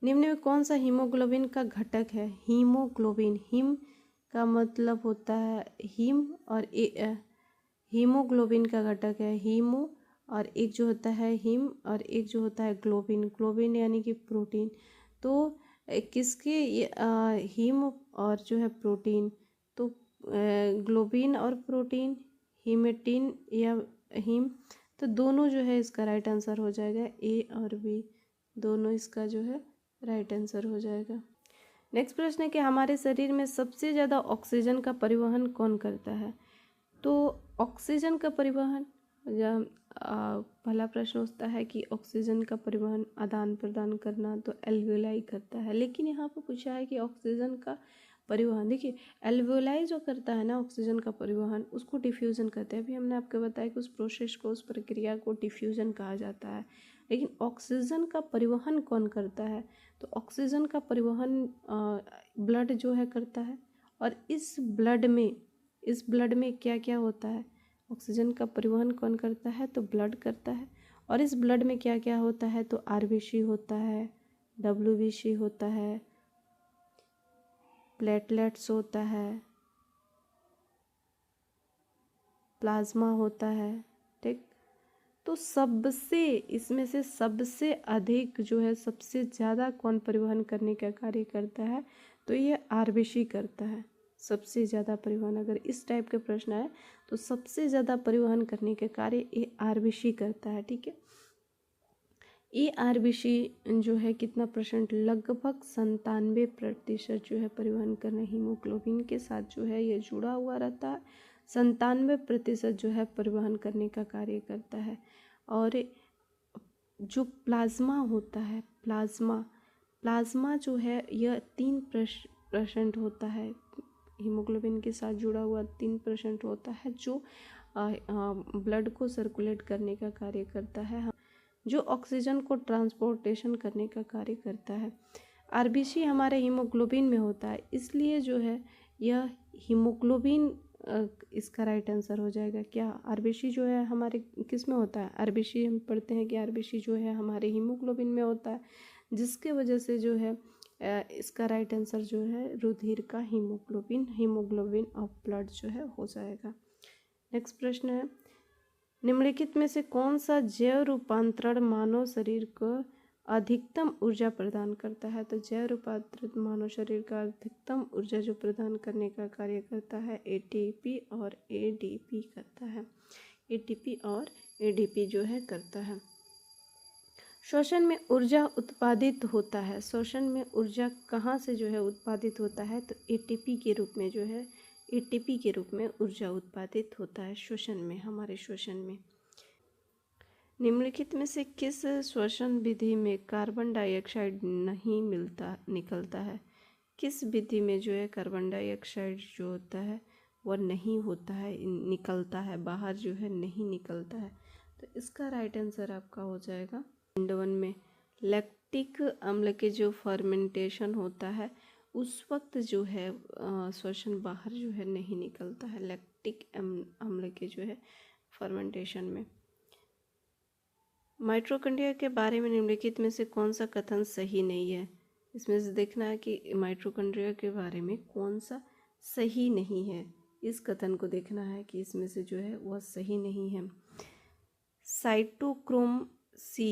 निम्न में कौन सा हीमोग्लोबिन का घटक है? हीमोग्लोबिन, हीम का मतलब होता है हीम और हीमोग्लोबिन का घटक है हीमो, और एक जो होता है हीम और एक जो होता है ग्लोबिन, ग्लोबिन यानी कि प्रोटीन। तो किसके हीम और जो है प्रोटीन, तो ग्लोबिन और प्रोटीन, हीमेटिन या हीम, तो दोनों जो है इसका राइट आंसर हो जाएगा। ए और बी दोनों इसका जो है राइट आंसर हो जाएगा। नेक्स्ट प्रश्न है कि हमारे शरीर में सबसे ज़्यादा ऑक्सीजन का परिवहन कौन करता है? तो ऑक्सीजन का परिवहन, जब पहला प्रश्न होता है कि ऑक्सीजन का परिवहन आदान प्रदान करना, तो एल्वियोलाई करता है। लेकिन यहाँ पर पूछा है कि ऑक्सीजन का परिवहन, देखिए एल्वियोलाई जो करता है ना ऑक्सीजन का परिवहन, उसको डिफ्यूज़न कहते हैं। अभी हमने आपको बताया कि उस प्रोसेस को, उस प्रक्रिया को डिफ्यूज़न कहा जाता है। लेकिन ऑक्सीजन का परिवहन कौन करता है? तो ऑक्सीजन का परिवहन ब्लड जो है करता है। और इस ब्लड में क्या क्या होता है? ऑक्सीजन का परिवहन कौन करता है? तो ब्लड करता है। और इस ब्लड में क्या क्या होता है? तो आरबीसी होता है, डब्ल्यूबीसी होता है, प्लेटलेट्स होता है, प्लाज्मा होता है। ठीक, तो सबसे इसमें से सबसे अधिक जो है, सबसे ज़्यादा कौन परिवहन करने का कार्य करता है? तो ये आरबीसी करता है। सबसे ज़्यादा परिवहन, अगर इस टाइप के प्रश्न आए तो सबसे ज़्यादा परिवहन करने के कार्य ये आरबीसी करता है। ठीक है, ये आरबीसी जो है कितना परसेंट, लगभग 97% जो है परिवहन करना हीमोग्लोबिन के साथ जो है ये जुड़ा हुआ रहता है। 97% जो है परिवहन करने का कार्य करता है। और जो प्लाज्मा होता है, प्लाज्मा जो है यह 3% होता है। हीमोग्लोबिन के साथ जुड़ा हुआ 3% होता है, जो ब्लड को सर्कुलेट करने का कार्य करता है, जो ऑक्सीजन को ट्रांसपोर्टेशन करने का कार्य करता है। आरबीसी हमारे हीमोग्लोबिन में होता है, इसलिए जो है यह हीमोग्लोबिन इसका राइट आंसर हो जाएगा। क्या आरबीसी जो है हमारे किस में होता है? आरबीसी हम पढ़ते हैं कि आरबीसी जो है हमारे हीमोग्लोबिन में होता है, जिसके वजह से जो है इसका राइट आंसर जो है रुधिर का हीमोग्लोबिन ऑफ ब्लड जो है हो जाएगा। नेक्स्ट प्रश्न है, निम्नलिखित में से कौन सा जैव रूपांतरण मानव शरीर को अधिकतम ऊर्जा प्रदान करता है? तो जैव रूपांतरित मानव शरीर का अधिकतम ऊर्जा जो प्रदान करने का कार्य करता है एटीपी और एडीपी करता है। एटीपी और एडीपी जो है करता है। श्वसन में ऊर्जा उत्पादित होता है, श्वसन में ऊर्जा कहाँ से जो है उत्पादित होता है? तो एटीपी के रूप में जो है, एटीपी के रूप में ऊर्जा उत्पादित होता है श्वसन में, हमारे श्वसन में। निम्नलिखित में से किस श्वसन विधि में कार्बन डाइऑक्साइड नहीं निकलता है? किस विधि में जो है कार्बन डाइऑक्साइड जो होता है वह नहीं होता है, निकलता है, बाहर जो है नहीं निकलता है? तो इसका राइट आंसर आपका हो जाएगा खंडवन में। लैक्टिक अम्ल के जो फर्मेंटेशन होता है उस वक्त जो है श्वसन बाहर जो है नहीं निकलता है, लैक्टिक अम्ल के जो है फर्मेंटेशन में। माइटोकॉन्ड्रिया के बारे में निम्नलिखित में से कौन सा कथन सही नहीं है? इसमें से देखना है कि माइटोकॉन्ड्रिया के बारे में कौन सा सही नहीं है, इस कथन को देखना है कि इसमें से जो है वह सही नहीं है। साइटोक्रोम सी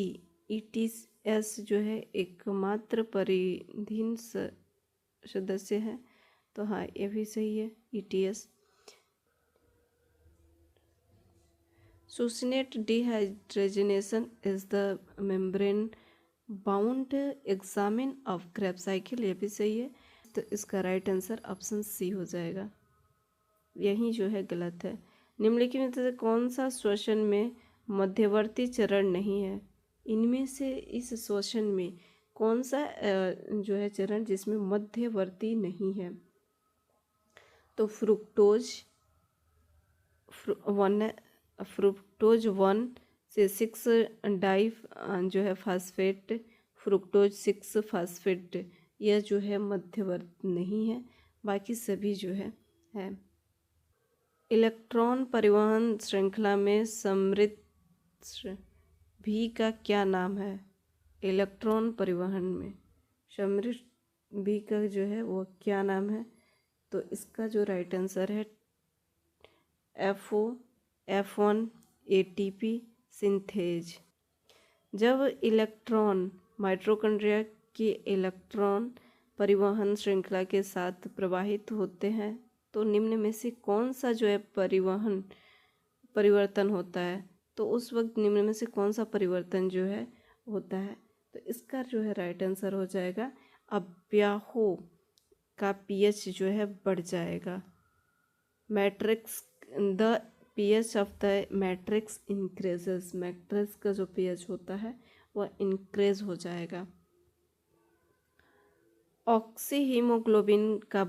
ईटीएस जो है एकमात्र परिधीन सदस्य है, तो हाँ ये भी सही है, ETS. Succinate dehydrogenation is the membrane bound examen of Krebs cycle, ये भी सही है। तो इसका राइट आंसर ऑप्शन सी हो जाएगा, यही जो है गलत है। निम्नलिखित में से कौन सा श्वसन में मध्यवर्ती चरण नहीं है? इनमें से इस श्वसन में कौन सा जो है चरण जिसमें मध्यवर्ती नहीं है? तो फ्रुक्टोज 1 से 6 डाई जो है फास्फेट, फ्रुक्टोज 6 फास्फेट, यह जो है मध्यवर्ती नहीं है, बाकी सभी जो है। इलेक्ट्रॉन परिवहन श्रृंखला में समृद्ध भी का क्या नाम है? इलेक्ट्रॉन परिवहन में समृद्ध बी का जो है वो क्या नाम है? तो इसका जो राइट आंसर है F1 ATP सिंथेज। जब इलेक्ट्रॉन माइटोकॉन्ड्रिया की इलेक्ट्रॉन परिवहन श्रृंखला के साथ प्रवाहित होते हैं तो निम्न में से कौन सा जो है परिवर्तन होता है? तो उस वक्त निम्न में से कौन सा परिवर्तन जो है होता है? तो इसका जो है राइट आंसर हो जाएगा अव्याहो का पीएच जो है बढ़ जाएगा। Matrix the pH of the matrix increases. Matrix का जो पीएच होता है वह इंक्रीज हो जाएगा। ऑक्सी हीमोग्लोबिन का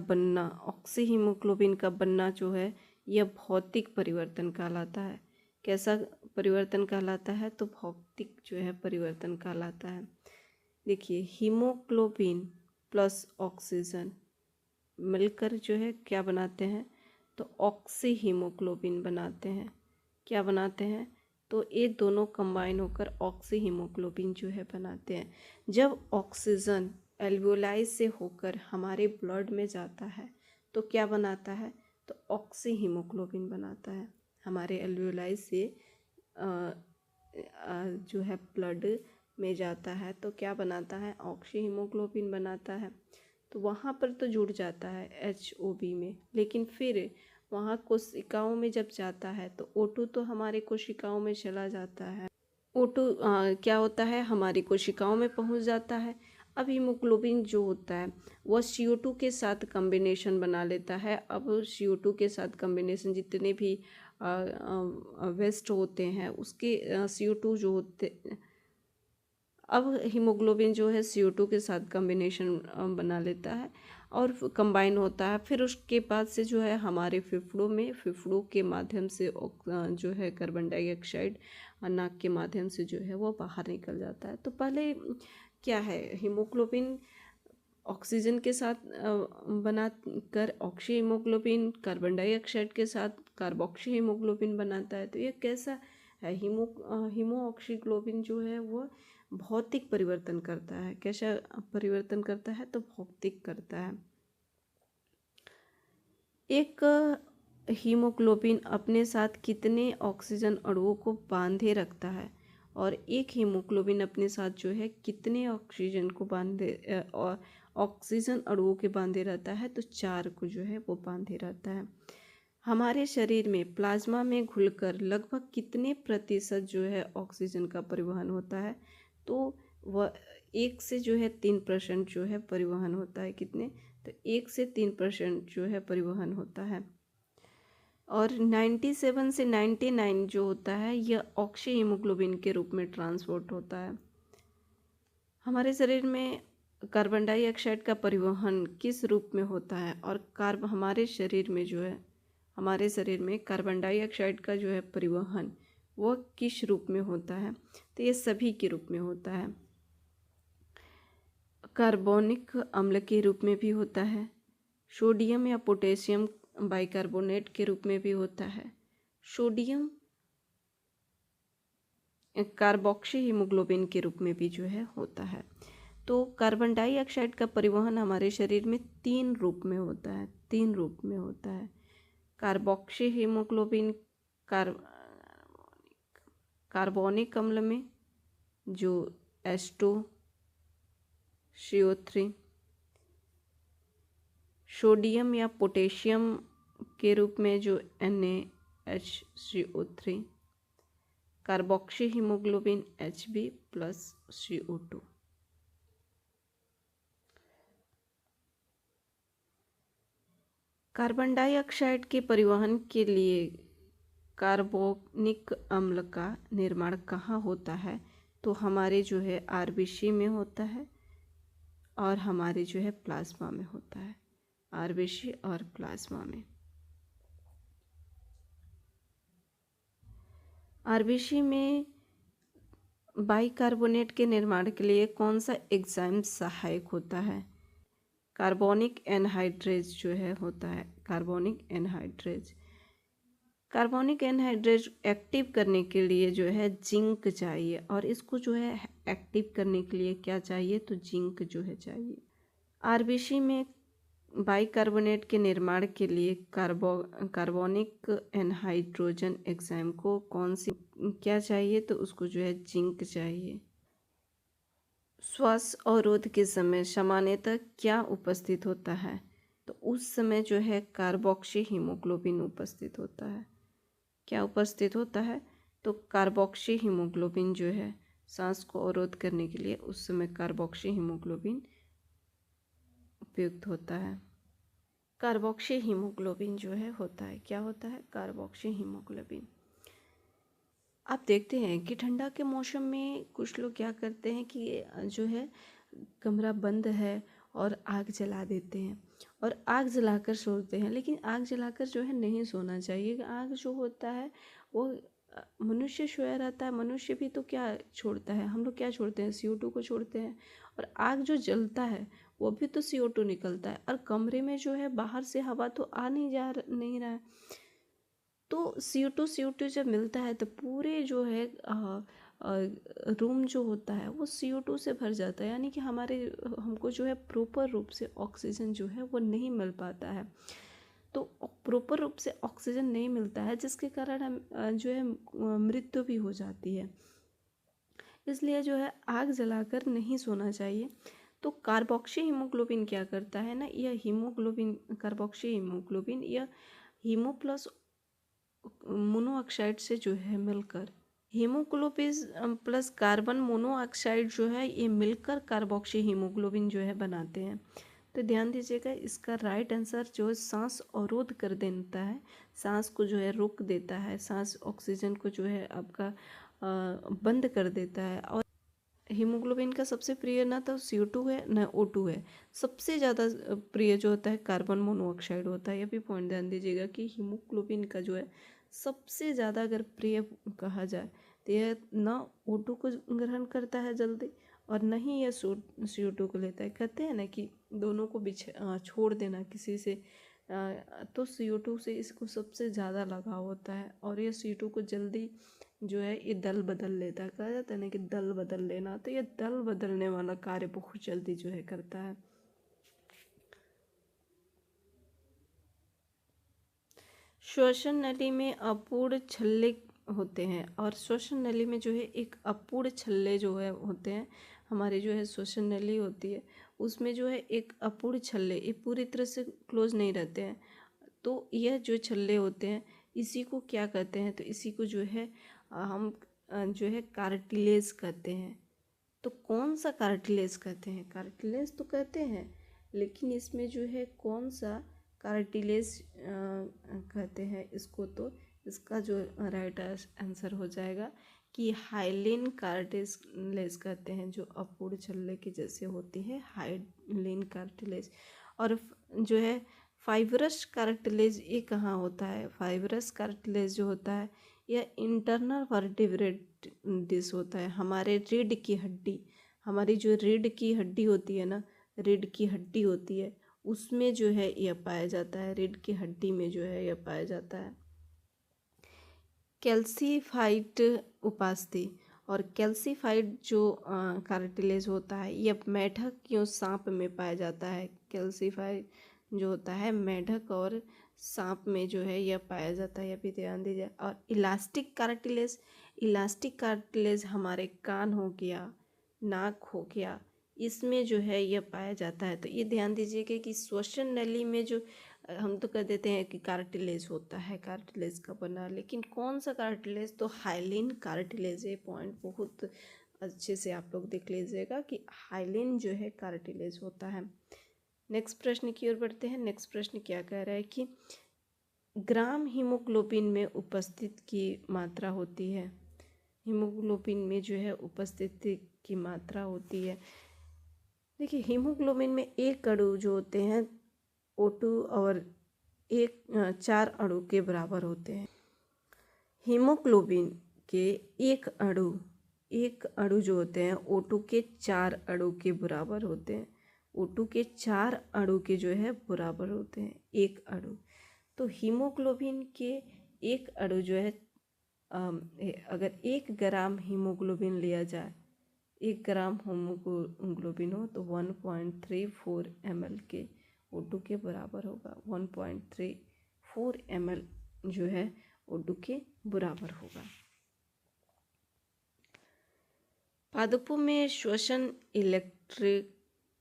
बनना जो है यह भौतिक परिवर्तन कहलाता है। कैसा परिवर्तन कहलाता है? तो भौतिक जो है परिवर्तन कहलाता है। देखिए, हीमोग्लोबिन प्लस ऑक्सीजन मिलकर जो है क्या बनाते हैं? तो ऑक्सी हीमोग्लोबिन बनाते हैं। क्या बनाते हैं? तो ये दोनों कंबाइन होकर ऑक्सी हीमोग्लोबिन जो है बनाते हैं। जब ऑक्सीजन एल्वियोलाई से होकर हमारे ब्लड में जाता है तो क्या बनाता है? तो ऑक्सी हीमोग्लोबिन बनाता है। हमारे एल्वियोलाई से जो है ब्लड में जाता है तो क्या बनाता है? ऑक्सी हीमोग्लोबिन बनाता है। तो वहाँ पर तो जुड़ जाता है HOB में, लेकिन फिर वहाँ कोशिकाओं में जब जाता है तो O2 तो हमारे कोशिकाओं में चला जाता है। O2 क्या होता है? हमारी कोशिकाओं में पहुँच जाता है। अब हीमोग्लोबिन जो होता है वह CO2 के साथ कम्बिनेशन बना लेता है। अब CO2 के साथ कम्बिनेशन जितने भी वेस्ट होते हैं उसके CO2 जो होते, अब हीमोग्लोबिन जो है CO2 के साथ कम्बिनेशन बना लेता है और कंबाइन होता है। फिर उसके बाद से जो है हमारे फेफड़ों के माध्यम से जो है कार्बन डाइऑक्साइड नाक के माध्यम से जो है वो बाहर निकल जाता है। तो पहले क्या है? हीमोग्लोबिन ऑक्सीजन के साथ बनाकर ऑक्सी हीमोग्लोबिन कार्बन डाइऑक्साइड के साथ कार्बोक्सी हीमोग्लोबिन बनाता है। तो ये कैसा है? हीमो ऑक्सीग्लोबिन जो है वो भौतिक परिवर्तन करता है। कैसा परिवर्तन करता है? तो भौतिक करता है। एक हीमोग्लोबिन अपने साथ कितने ऑक्सीजन अणुओं को बांधे रखता है? और एक हीमोग्लोबिन अपने साथ जो है कितने ऑक्सीजन अणुओं के बांधे रहता है? तो 4 को जो है वो बांधे रहता है। हमारे शरीर में प्लाज्मा में घुलकर लगभग कितने प्रतिशत जो है ऑक्सीजन का परिवहन होता है? तो वह 1 से जो है 3% जो है परिवहन होता है। कितने? तो 1 से 3% जो है परिवहन होता है। और 97 से 99 जो होता है यह ऑक्सी हीमोग्लोबिन के रूप में ट्रांसपोर्ट होता है। हमारे शरीर में कार्बन डाइऑक्साइड का परिवहन किस रूप में होता है? और हमारे शरीर में कार्बन डाइऑक्साइड का जो है परिवहन वह किस रूप में होता है? तो ये सभी के रूप में होता है। कार्बोनिक अम्ल के रूप में भी होता है, सोडियम या पोटेशियम बाइकार्बोनेट के रूप में भी होता है, सोडियम कार्बोक्सी हीमोग्लोबिन के रूप में भी जो है होता है। तो कार्बन डाइऑक्साइड का परिवहन हमारे शरीर में 3 रूप में होता है। कार्बोक्सी हीमोग्लोबिन कार्बोनिक अम्ल में जो H2CO3, सोडियम या पोटेशियम के रूप में जो NaHCO3, carboxy haemoglobin Hb+CO2। Carbon dioxide के परिवहन के लिए कार्बोनिक अम्ल का निर्माण कहाँ होता है? तो हमारे जो है RBC में होता है और हमारे जो है प्लाज्मा में होता है। RBC और प्लाज्मा में। RBC में बाइकार्बोनेट के निर्माण के लिए कौन सा एंजाइम सहायक होता है? कार्बोनिक एनहाइड्रेज जो है होता है, carbonic anhydrase. Carbonic anhydride active करने के लिए जो है जिंक चाहिए, और इसको जो है एक्टिव करने के लिए क्या चाहिए, तो जिंक जो है चाहिए। आरबीसी में बाइकार्बोनेट के निर्माण के लिए कार्बोनिक एनहाइड्रोजन एंजाइम को कौन सी क्या चाहिए, तो उसको जो है जिंक चाहिए। श्वास अवरोध के समय सामान्यतः क्या उपस्थित होता है, तो उस समय जो है कार्बोक्सी हीमोग्लोबिन उपस्थित होता है। क्या उपस्थित होता है, तो कार्बोक्सी हीमोग्लोबिन जो है सांस को अवरोध करने के लिए उस समय कार्बोक्सी हीमोग्लोबिन उपयुक्त होता है। कार्बोक्सी हीमोग्लोबिन जो है होता है, क्या होता है, कार्बोक्सी हीमोग्लोबिन। आप देखते हैं कि ठंडा के मौसम में कुछ लोग क्या करते हैं कि जो है कमरा बंद है और आग जला देते हैं और आग जलाकर सोते हैं, लेकिन आग जलाकर जो है नहीं सोना चाहिए। आग जो होता है वो मनुष्य सोया रहता है, मनुष्य भी तो क्या छोड़ता है, हम लोग क्या छोड़ते हैं, CO2 को छोड़ते हैं, और आग जो जलता है वो भी तो CO2 निकलता है, और कमरे में जो है बाहर से हवा तो आ नहीं रहा है, तो CO2 जब मिलता है तो पूरे जो है रूम जो होता है वो CO2 से भर जाता है, यानी कि हमको जो है प्रॉपर रूप से ऑक्सीजन जो है वो नहीं मिल पाता है। तो प्रॉपर रूप से ऑक्सीजन नहीं मिलता है, जिसके कारण हम जो है मृत्यु भी हो जाती है। इसलिए जो है आग जलाकर नहीं सोना चाहिए। तो कार्बोक्सी हीमोग्लोबिन क्या करता है ना, यह हीमोग्लोबिन कार्बोक्सी हीमोग्लोबिन यह हीमो प्लस मोनोऑक्साइड से जो है मिलकर हीमोग्लोबिन प्लस कार्बन मोनोऑक्साइड जो है ये मिलकर कार्बोक्सी हीमोग्लोबिन जो है बनाते हैं। तो ध्यान दीजिएगा, इसका राइट आंसर जो है सांस अवरोध कर देता है, सांस को जो है रोक देता है, सांस ऑक्सीजन को जो है आपका बंद कर देता है। और हीमोग्लोबिन का सबसे प्रिय ना तो CO2 है ना O2 है, सबसे ज़्यादा प्रिय जो होता है कार्बन मोनोऑक्साइड होता है। यह भी पॉइंट ध्यान दीजिएगा कि हीमोग्लोबिन का जो है सबसे ज़्यादा अगर प्रिय कहा जाए तो यह ना O2 को ग्रहण करता है जल्दी और न ही यह CO2 को लेता है। कहते हैं ना कि दोनों को छोड़ देना किसी से, तो CO2 से इसको सबसे ज़्यादा लगाव होता है, और ये CO2 को जल्दी जो है ये दल बदल लेता है। कहा जाता है ना कि दल बदल लेना, तो ये दल बदलने वाला कार्य बहुत जल्दी जो है करता है। श्वसन नली में अपूर्ण छल्ले होते हैं, और श्वसन नली में जो है एक अपूर्ण छल्ले जो है होते हैं। हमारी जो है श्वसन नली होती है उसमें जो है एक अपूर्ण छल्ले, ये पूरी तरह से क्लोज नहीं रहते हैं। तो यह जो छल्ले होते हैं इसी को क्या कहते हैं, तो इसी को जो है हम जो है कार्टिलेज कहते हैं। तो कौन सा कार्टिलेज कहते हैं, कार्टिलेज तो कहते हैं, लेकिन इसमें जो है कौन सा कार्टिलेज कहते हैं इसको, तो इसका जो राइट आंसर हो जाएगा कि हाइलिन कार्टिलेज कहते हैं, जो अपूर्ण छल्ले के जैसे होती है हाइलिन कार्टिलेज। और जो है फाइब्रस कार्टिलेज ये कहाँ होता है, फाइब्रस कार्टिलेज जो होता है यह इंटरनल वर्टिब्रेट डिश होता है। हमारे रीढ़ की हड्डी, हमारी जो रीढ़ की हड्डी होती है ना, रीढ़ की हड्डी होती है उसमें जो है यह पाया जाता है, रीढ़ की हड्डी में जो है यह पाया जाता है। कैल्सीफाइड उपास्थि और कैल्सीफाइड जो कार्टिलेज होता है यह मेढक या सांप में पाया जाता है। कैल्सीफाइड जो होता है मेढक और सांप में जो है यह पाया जाता है, यह भी ध्यान दीजिए। और इलास्टिक कार्टिलेज, इलास्टिक कार्टिलेज हमारे कान हो गया, नाक हो गया, इसमें जो है यह पाया जाता है। तो ये ध्यान दीजिएगा कि श्वसन नली में जो हम तो कह देते हैं कि कार्टिलेज होता है, कार्टिलेज का बना, लेकिन कौन सा कार्टिलेज, तो हाइलिन कार्टिलेज। ये पॉइंट बहुत अच्छे से आप लोग देख लीजिएगा कि हाइलिन जो है कार्टिलेज होता है। नेक्स्ट प्रश्न की ओर बढ़ते हैं। नेक्स्ट प्रश्न क्या कह रहा है कि ग्राम हीमोग्लोबिन में उपस्थित की मात्रा होती है, हीमोग्लोबिन में जो है उपस्थिति की मात्रा होती है। देखिए हीमोग्लोबिन में एक अणु जो होते हैं O2 और 4 अणु के बराबर होते हैं। हीमोग्लोबिन के एक अणु जो होते हैं O2 के 4 अणु के बराबर होते हैं। O2 के 4 अणु के जो है बराबर होते हैं एक अणु। तो हीमोग्लोबिन के एक अणु जो है अगर 1 ग्राम हीमोग्लोबिन लिया जाए, 1 ग्राम हीमोग्लोबिन हो तो 1.34 ml के O2 के बराबर होगा। 1.34 ml जो है O2 के बराबर होगा। पादपों में श्वसन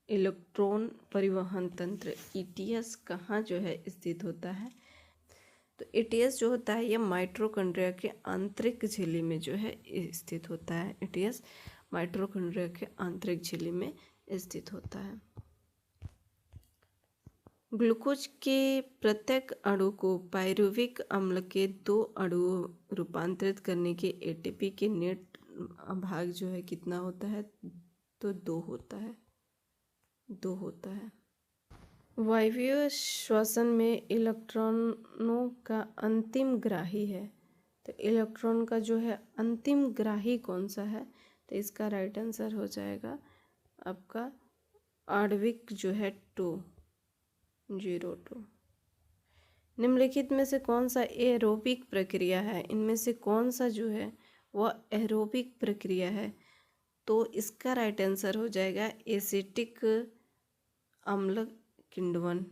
इलेक्ट्रॉन परिवहन तंत्र ETS कहाँ जो है स्थित होता है? तो ETS जो होता है यह माइटोकॉन्ड्रिया के आंतरिक झिल्ली में जो है स्थित होता है। ETS माइटोकॉन्ड्रिया के आंतरिक झिल्ली में स्थित होता है। ग्लूकोज के प्रत्येक अणु को पायरुविक अम्ल के 2 अणुओं रूपांतरित करने के ATP के नेट भाग जो है कितना होता है? तो 2 होता है, 2 होता है। वायवीय श्वसन में इलेक्ट्रॉनों का अंतिम ग्राही है। तो इलेक्ट्रॉन का जो है अंतिम ग्राही कौन सा है? तो इसका राइट आंसर हो जाएगा आपका आणविक जो है 202। निम्नलिखित में से कौन सा एरोबिक प्रक्रिया है? इनमें से कौन सा जो है वह एरोबिक प्रक्रिया है? तो इसका राइट आंसर हो जाएगा एसिटिक अम्ल किण्वन।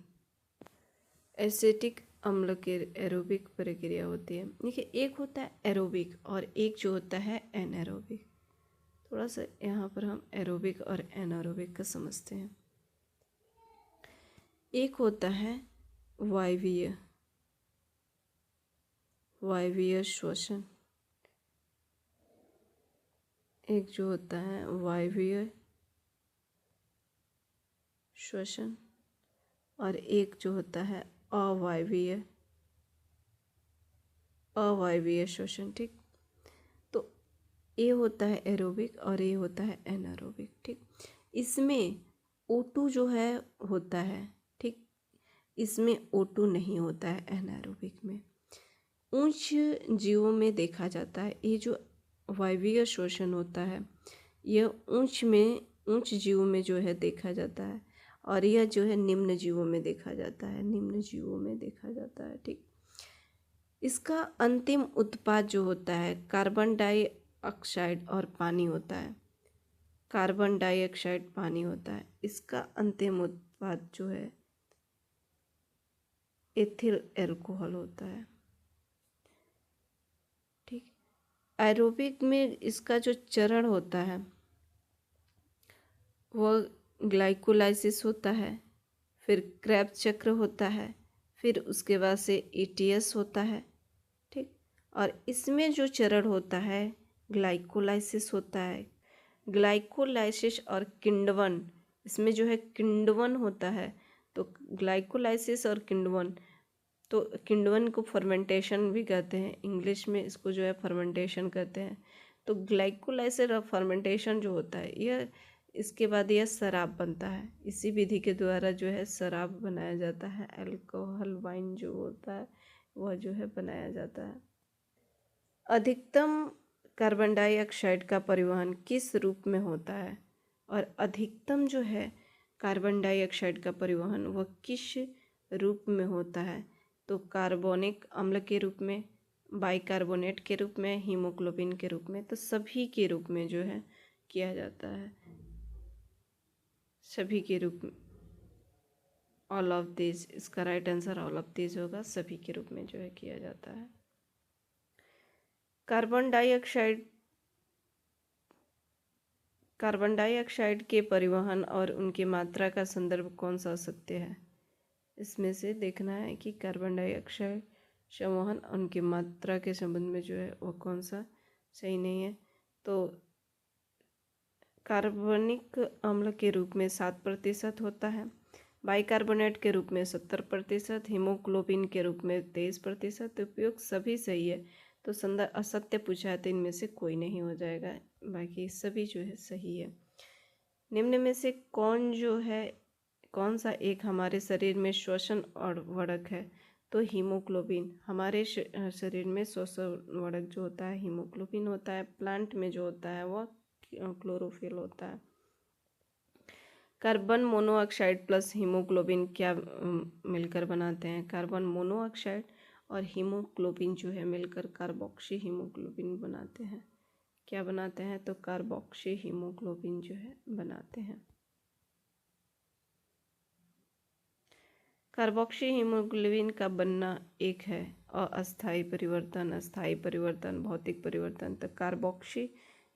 एसिटिक अम्ल की एरोबिक प्रक्रिया होती है। देखिए, एक होता है एरोबिक और एक जो होता है एनारोबिक। थोड़ा सा यहाँ पर हम एरोबिक और एनारोबिक का समझते हैं। एक होता है वायवीय श्वसन, एक जो होता है वायवीय श्वसन और एक जो होता है अवायवीय श्वसन। ठीक, तो ये होता है एरोबिक और ये होता है एनारोबिक। ठीक, इसमें O2 जो है होता है। ठीक, इसमें O2 नहीं होता है एनारोबिक में। उच्च जीवों में देखा जाता है। ये जो वायवीय श्वसन होता है यह उच्च जीवों में जो है देखा जाता है और यह जो है निम्न जीवों में देखा जाता है, निम्न जीवों में देखा जाता है। ठीक, इसका अंतिम उत्पाद जो होता है कार्बन डाइऑक्साइड और पानी होता है। कार्बन डाइऑक्साइड पानी होता है। इसका अंतिम उत्पाद जो है एथिल अल्कोहल होता है। ठीक, एरोबिक में इसका जो चरण होता है वह ग्लाइकोलाइसिस होता है, फिर क्रेब्स चक्र होता है, फिर उसके बाद से ETS होता है। ठीक, और इसमें जो चरण होता है ग्लाइकोलाइसिस होता है। ग्लाइकोलाइसिस और किण्वन, इसमें जो है किण्वन होता है। तो ग्लाइकोलाइसिस और किण्वन, तो किण्वन को फर्मेंटेशन भी कहते हैं, इंग्लिश में इसको जो है फर्मेंटेशन कहते हैं। तो ग्लाइकोलाइसिस और फर्मेंटेशन जो होता है यह, इसके बाद यह शराब बनता है। इसी विधि के द्वारा जो है शराब बनाया जाता है। अल्कोहल वाइन जो होता है वह जो है बनाया जाता है। अधिकतम कार्बन डाइऑक्साइड का परिवहन किस रूप में होता है? और अधिकतम जो है कार्बन डाइऑक्साइड का परिवहन वह किस रूप में होता है? तो कार्बोनिक अम्ल के रूप में, बाइकार्बोनेट के रूप में, हीमोग्लोबिन के रूप में, तो सभी के रूप में जो है किया जाता है। सभी के रूप में, ऑल ऑफ दिस, इसका right answer all of this होगा। सभी के रूप में जो है किया जाता है। कार्बन डाइऑक्साइड के परिवहन और उनकी मात्रा का संदर्भ कौन सा सत्य है? इसमें से देखना है कि कार्बन डाइऑक्साइड संवहन उनकी मात्रा के संबंध में जो है वो कौन सा सही नहीं है। तो कार्बनिक अम्ल के रूप में 7% होता है, बाइकार्बोनेट के रूप में 70%, हीमोग्लोबिन के रूप में 23%। उपयोग सभी सही है। तो संदर्भ असत्य पूछा है तो इनमें से कोई नहीं हो जाएगा, बाकी सभी जो है सही है। निम्न में से कौन सा एक हमारे शरीर में श्वसन और वर्धक है? तो हीमोग्लोबिन। हमारे शरीर में श्वसन वर्धक जो होता है हीमोग्लोबिन होता है। प्लांट में जो होता है वह क्लोरोफिल होता है। कार्बन मोनोऑक्साइड प्लस हीमोग्लोबिन क्या मिलकर बनाते हैं? कार्बन मोनोऑक्साइड और हीमोग्लोबिन जो है मिलकर कार्बोक्सी हीमोग्लोबिन बनाते हैं। क्या बनाते हैं? तो कार्बोक्सी हीमोग्लोबिन जो है बनाते हैं। कार्बोक्सी हीमोग्लोबिन का बनना एक है अस्थायी परिवर्तन, अस्थायी परिवर्तन, भौतिक परिवर्तन। तो कार्बोक्सी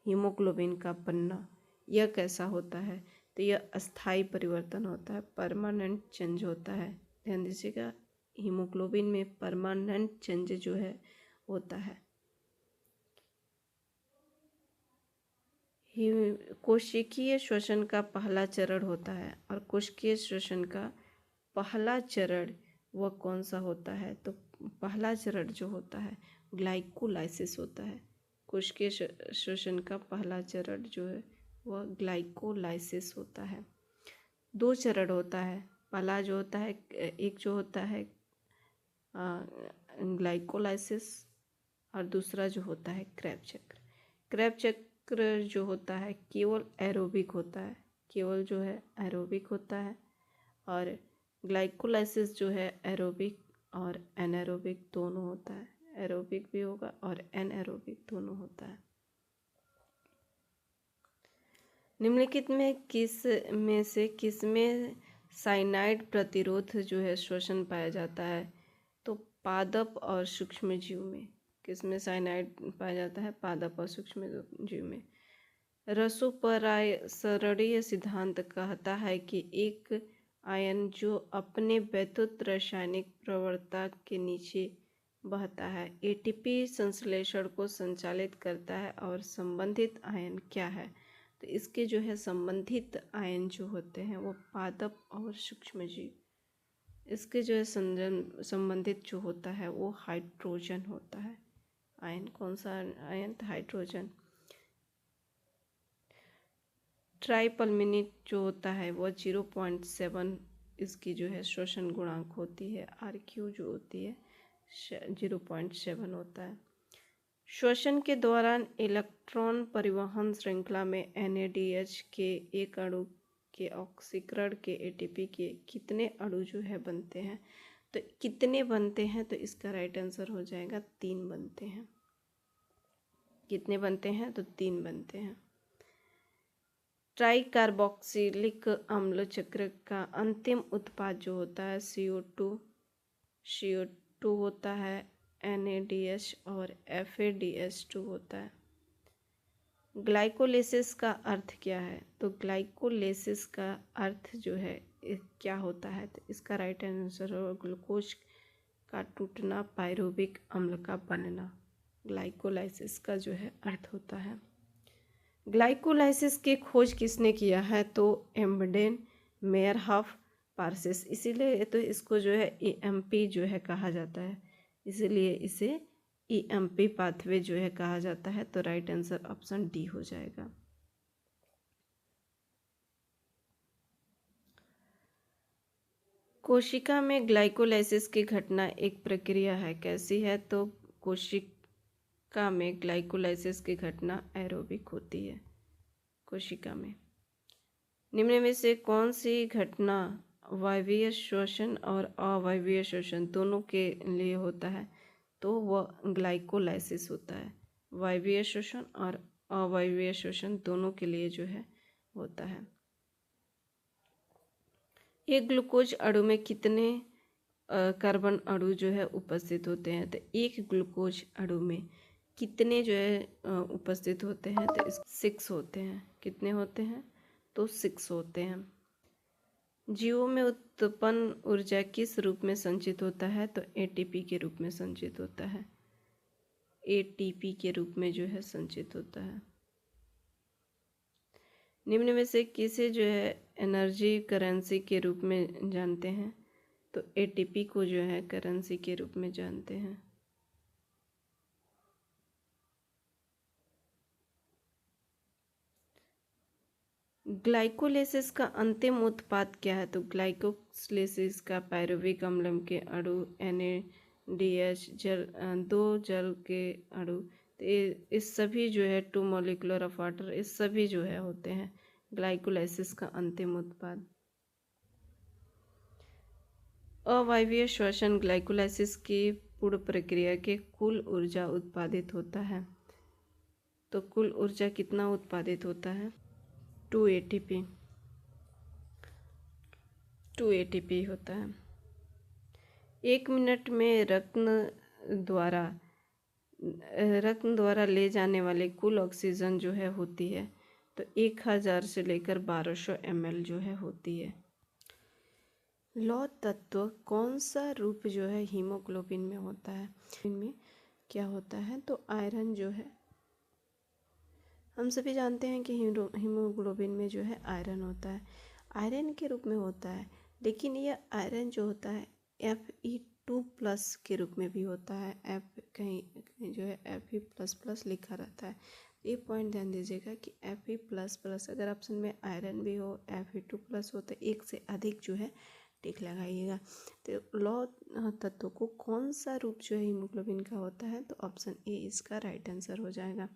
हीमोग्लोबिन का बनना यह कैसा होता है? तो यह अस्थायी परिवर्तन होता है, परमानेंट चेंज होता है। ध्यान दीजिएगा, हीमोग्लोबिन में परमानेंट चेंज जो है होता है। कोशिकीय श्वसन का पहला चरण होता है, और कोशिकीय श्वसन का पहला चरण वह कौन सा होता है? तो पहला चरण जो होता है ग्लाइकोलाइसिस होता है। कोशिकीय श्वसन का पहला चरण जो है वह ग्लाइकोलाइसिस होता है। दो चरण होता है, पहला जो होता है एक जो होता है ग्लाइकोलाइसिस, और दूसरा जो होता है क्रेब चक्र। क्रेब चक्र जो होता है केवल एरोबिक होता है, केवल जो है एरोबिक होता है, और ग्लाइकोलाइसिस जो है एरोबिक और एनारोबिक दोनों होता है। एरोबिक भी होगा और एनारोबिक दोनों होता है। निम्नलिखित में किस में साइनाइड प्रतिरोध जो है श्वसन पाया जाता है? तो पादप और सूक्ष्मजीव में। किस में साइनाइड पाया जाता है? पादप और सूक्ष्मजीव में। रसोपरासरणीय सिद्धांत कहता है कि एक आयन जो अपने वैद्युत रासायनिक प्रवणता के नीचे बहता है एटीपी संश्लेषण को संचालित करता है, और संबंधित आयन क्या है? तो इसके जो है संबंधित आयन जो होते हैं वो पादप और सूक्ष्मजीव। इसके जो है संबंधित जो होता है वो हाइड्रोजन होता है। आयन कौन सा आयन? हाइड्रोजन। ट्राइपलमिनेट जो होता है वह 0.7 इसकी जो है श्वसन गुणांक होती है। RQ जो होती है 0.7 होता है। श्वसन के दौरान इलेक्ट्रॉन परिवहन श्रृंखला में NADH के एक अणु के ऑक्सीकरण के ATP के कितने अणु जो है बनते हैं? तो कितने बनते हैं? तो इसका राइट आंसर हो जाएगा 3 बनते हैं। कितने बनते हैं? तो 3 बनते हैं। ट्राइकार्बोक्सिलिक अम्ल चक्र का अंतिम उत्पाद जो होता है CO2 होता है, NADH और FADH2 होता है। ग्लाइकोलाइसिस का अर्थ क्या है? तो ग्लाइकोलाइसिस का अर्थ जो है क्या होता है? तो इसका राइट आंसर होगा ग्लूकोज का टूटना, पायरुविक अम्ल का बनना। ग्लाइकोलाइसिस का जो है अर्थ होता है। ग्लाइकोलाइसिस की खोज किसने किया है? तो एम्बडेन, मेयरहॉफ, पार्सेस। इसीलिए तो इसको जो है EMP जो है कहा जाता है, इसीलिए इसे EMP पाथवे जो है कहा जाता है। तो राइट आंसर ऑप्शन डी हो जाएगा। कोशिका में ग्लाइकोलाइसिस की घटना एक प्रक्रिया है, कैसी है? तो कोशिका में ग्लाइकोलाइसिस की घटना एरोबिक होती है। कोशिका में निम्न में से कौन सी घटना वायवीय श्वसन और अवायवीय श्वसन दोनों के लिए होता है? तो वह ग्लाइकोलाइसिस होता है। वायवीय श्वसन और अवायवीय श्वसन दोनों के लिए जो है होता है। एक ग्लूकोज अणु में कितने कार्बन अणु जो है उपस्थित होते हैं? तो एक ग्लूकोज अणु में कितने जो है उपस्थित होते हैं? तो 6 होते हैं। कितने होते हैं? तो 6 होते हैं। जीवों में उत्पन्न ऊर्जा किस रूप में संचित होता है? तो ATP के रूप में संचित होता है। ATP के रूप में जो है संचित होता है। निम्न में से किसे जो है एनर्जी करेंसी के रूप में जानते हैं? तो ATP को जो है करेंसी के रूप में जानते हैं। ग्लाइकोलाइसिस का अंतिम उत्पाद क्या है? तो ग्लाइकोलाइसिस का पायरुविक अम्ल के अणु NADH दो जल के अणु, इस सभी जो है 2 मॉलिक्यूलर ऑफ वाटर, इस सभी जो है होते हैं ग्लाइकोलाइसिस का अंतिम उत्पाद। अवायवीय श्वसन ग्लाइकोलाइसिस की पूर्ण प्रक्रिया के कुल ऊर्जा उत्पादित होता है। तो कुल ऊर्जा कितना उत्पादित होता है? 2 ATP। 2 ATP होता है। 1 मिनट में रक्त द्वारा ले जाने वाले कुल ऑक्सीजन जो है होती है तो 1000 से लेकर 1200 ml जो है होती है। लौह तत्व कौन सा रूप जो है हीमोग्लोबिन में होता है? इनमें क्या होता है? तो आयरन जो है, हम सभी जानते हैं कि हीमोग्लोबिन में जो है आयरन होता है, आयरन के रूप में होता है, लेकिन यह आयरन जो होता है Fe2+ के रूप में भी होता है। F कहीं जो है Fe++ लिखा रहता है। ये पॉइंट ध्यान दीजिएगा कि Fe++ अगर ऑप्शन में आयरन भी हो, Fe2+ हो तो एक से अधिक जो है टिक लगाइएगा। तो लौह तत्व को कौन सा रूप जो है हीमोग्लोबिन का होता है? तो ऑप्शन ए इसका राइट आंसर हो जाएगा।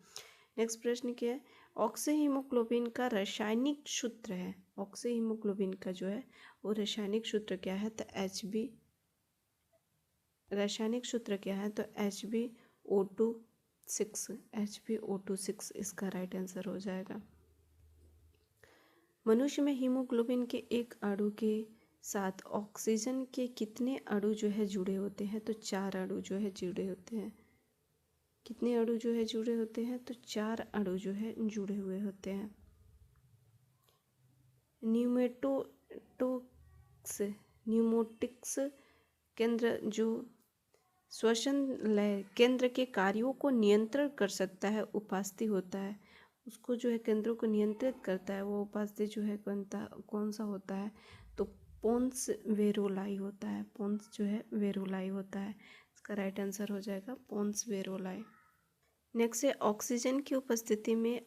नेक्स्ट प्रश्न क्या है? ऑक्सीहीमोग्लोबिन का रासायनिक सूत्र है, ऑक्सीहीमोग्लोबिन का जो है वो रासायनिक सूत्र क्या है? तो Hb, रासायनिक सूत्र क्या है? तो HbO2 6 इसका राइट आंसर हो जाएगा। मनुष्य में हीमोग्लोबिन के एक अणु के साथ ऑक्सीजन के कितने अणु जो है जुड़े होते हैं? तो 4 अणु जो है जुड़े होते हैं। कितने अणु जो है जुड़े होते हैं? तो 4 अणु जो है जुड़े हुए होते हैं। न्यूमोटिक्स केंद्र जो श्वसन लय केंद्र के कार्यों को नियंत्रण कर सकता है, उपास्थि होता है, उसको जो है केंद्रों को नियंत्रित करता है, वो उपास्थि जो है कौन सा होता है? तो पोन्स वेरोलाई होता है। पोन्स जो है वेरोलाई होता है, इसका राइट आंसर हो जाएगा पोन्स वेरोलाई। नेक्स्ट है ऑक्सीजन की उपस्थिति में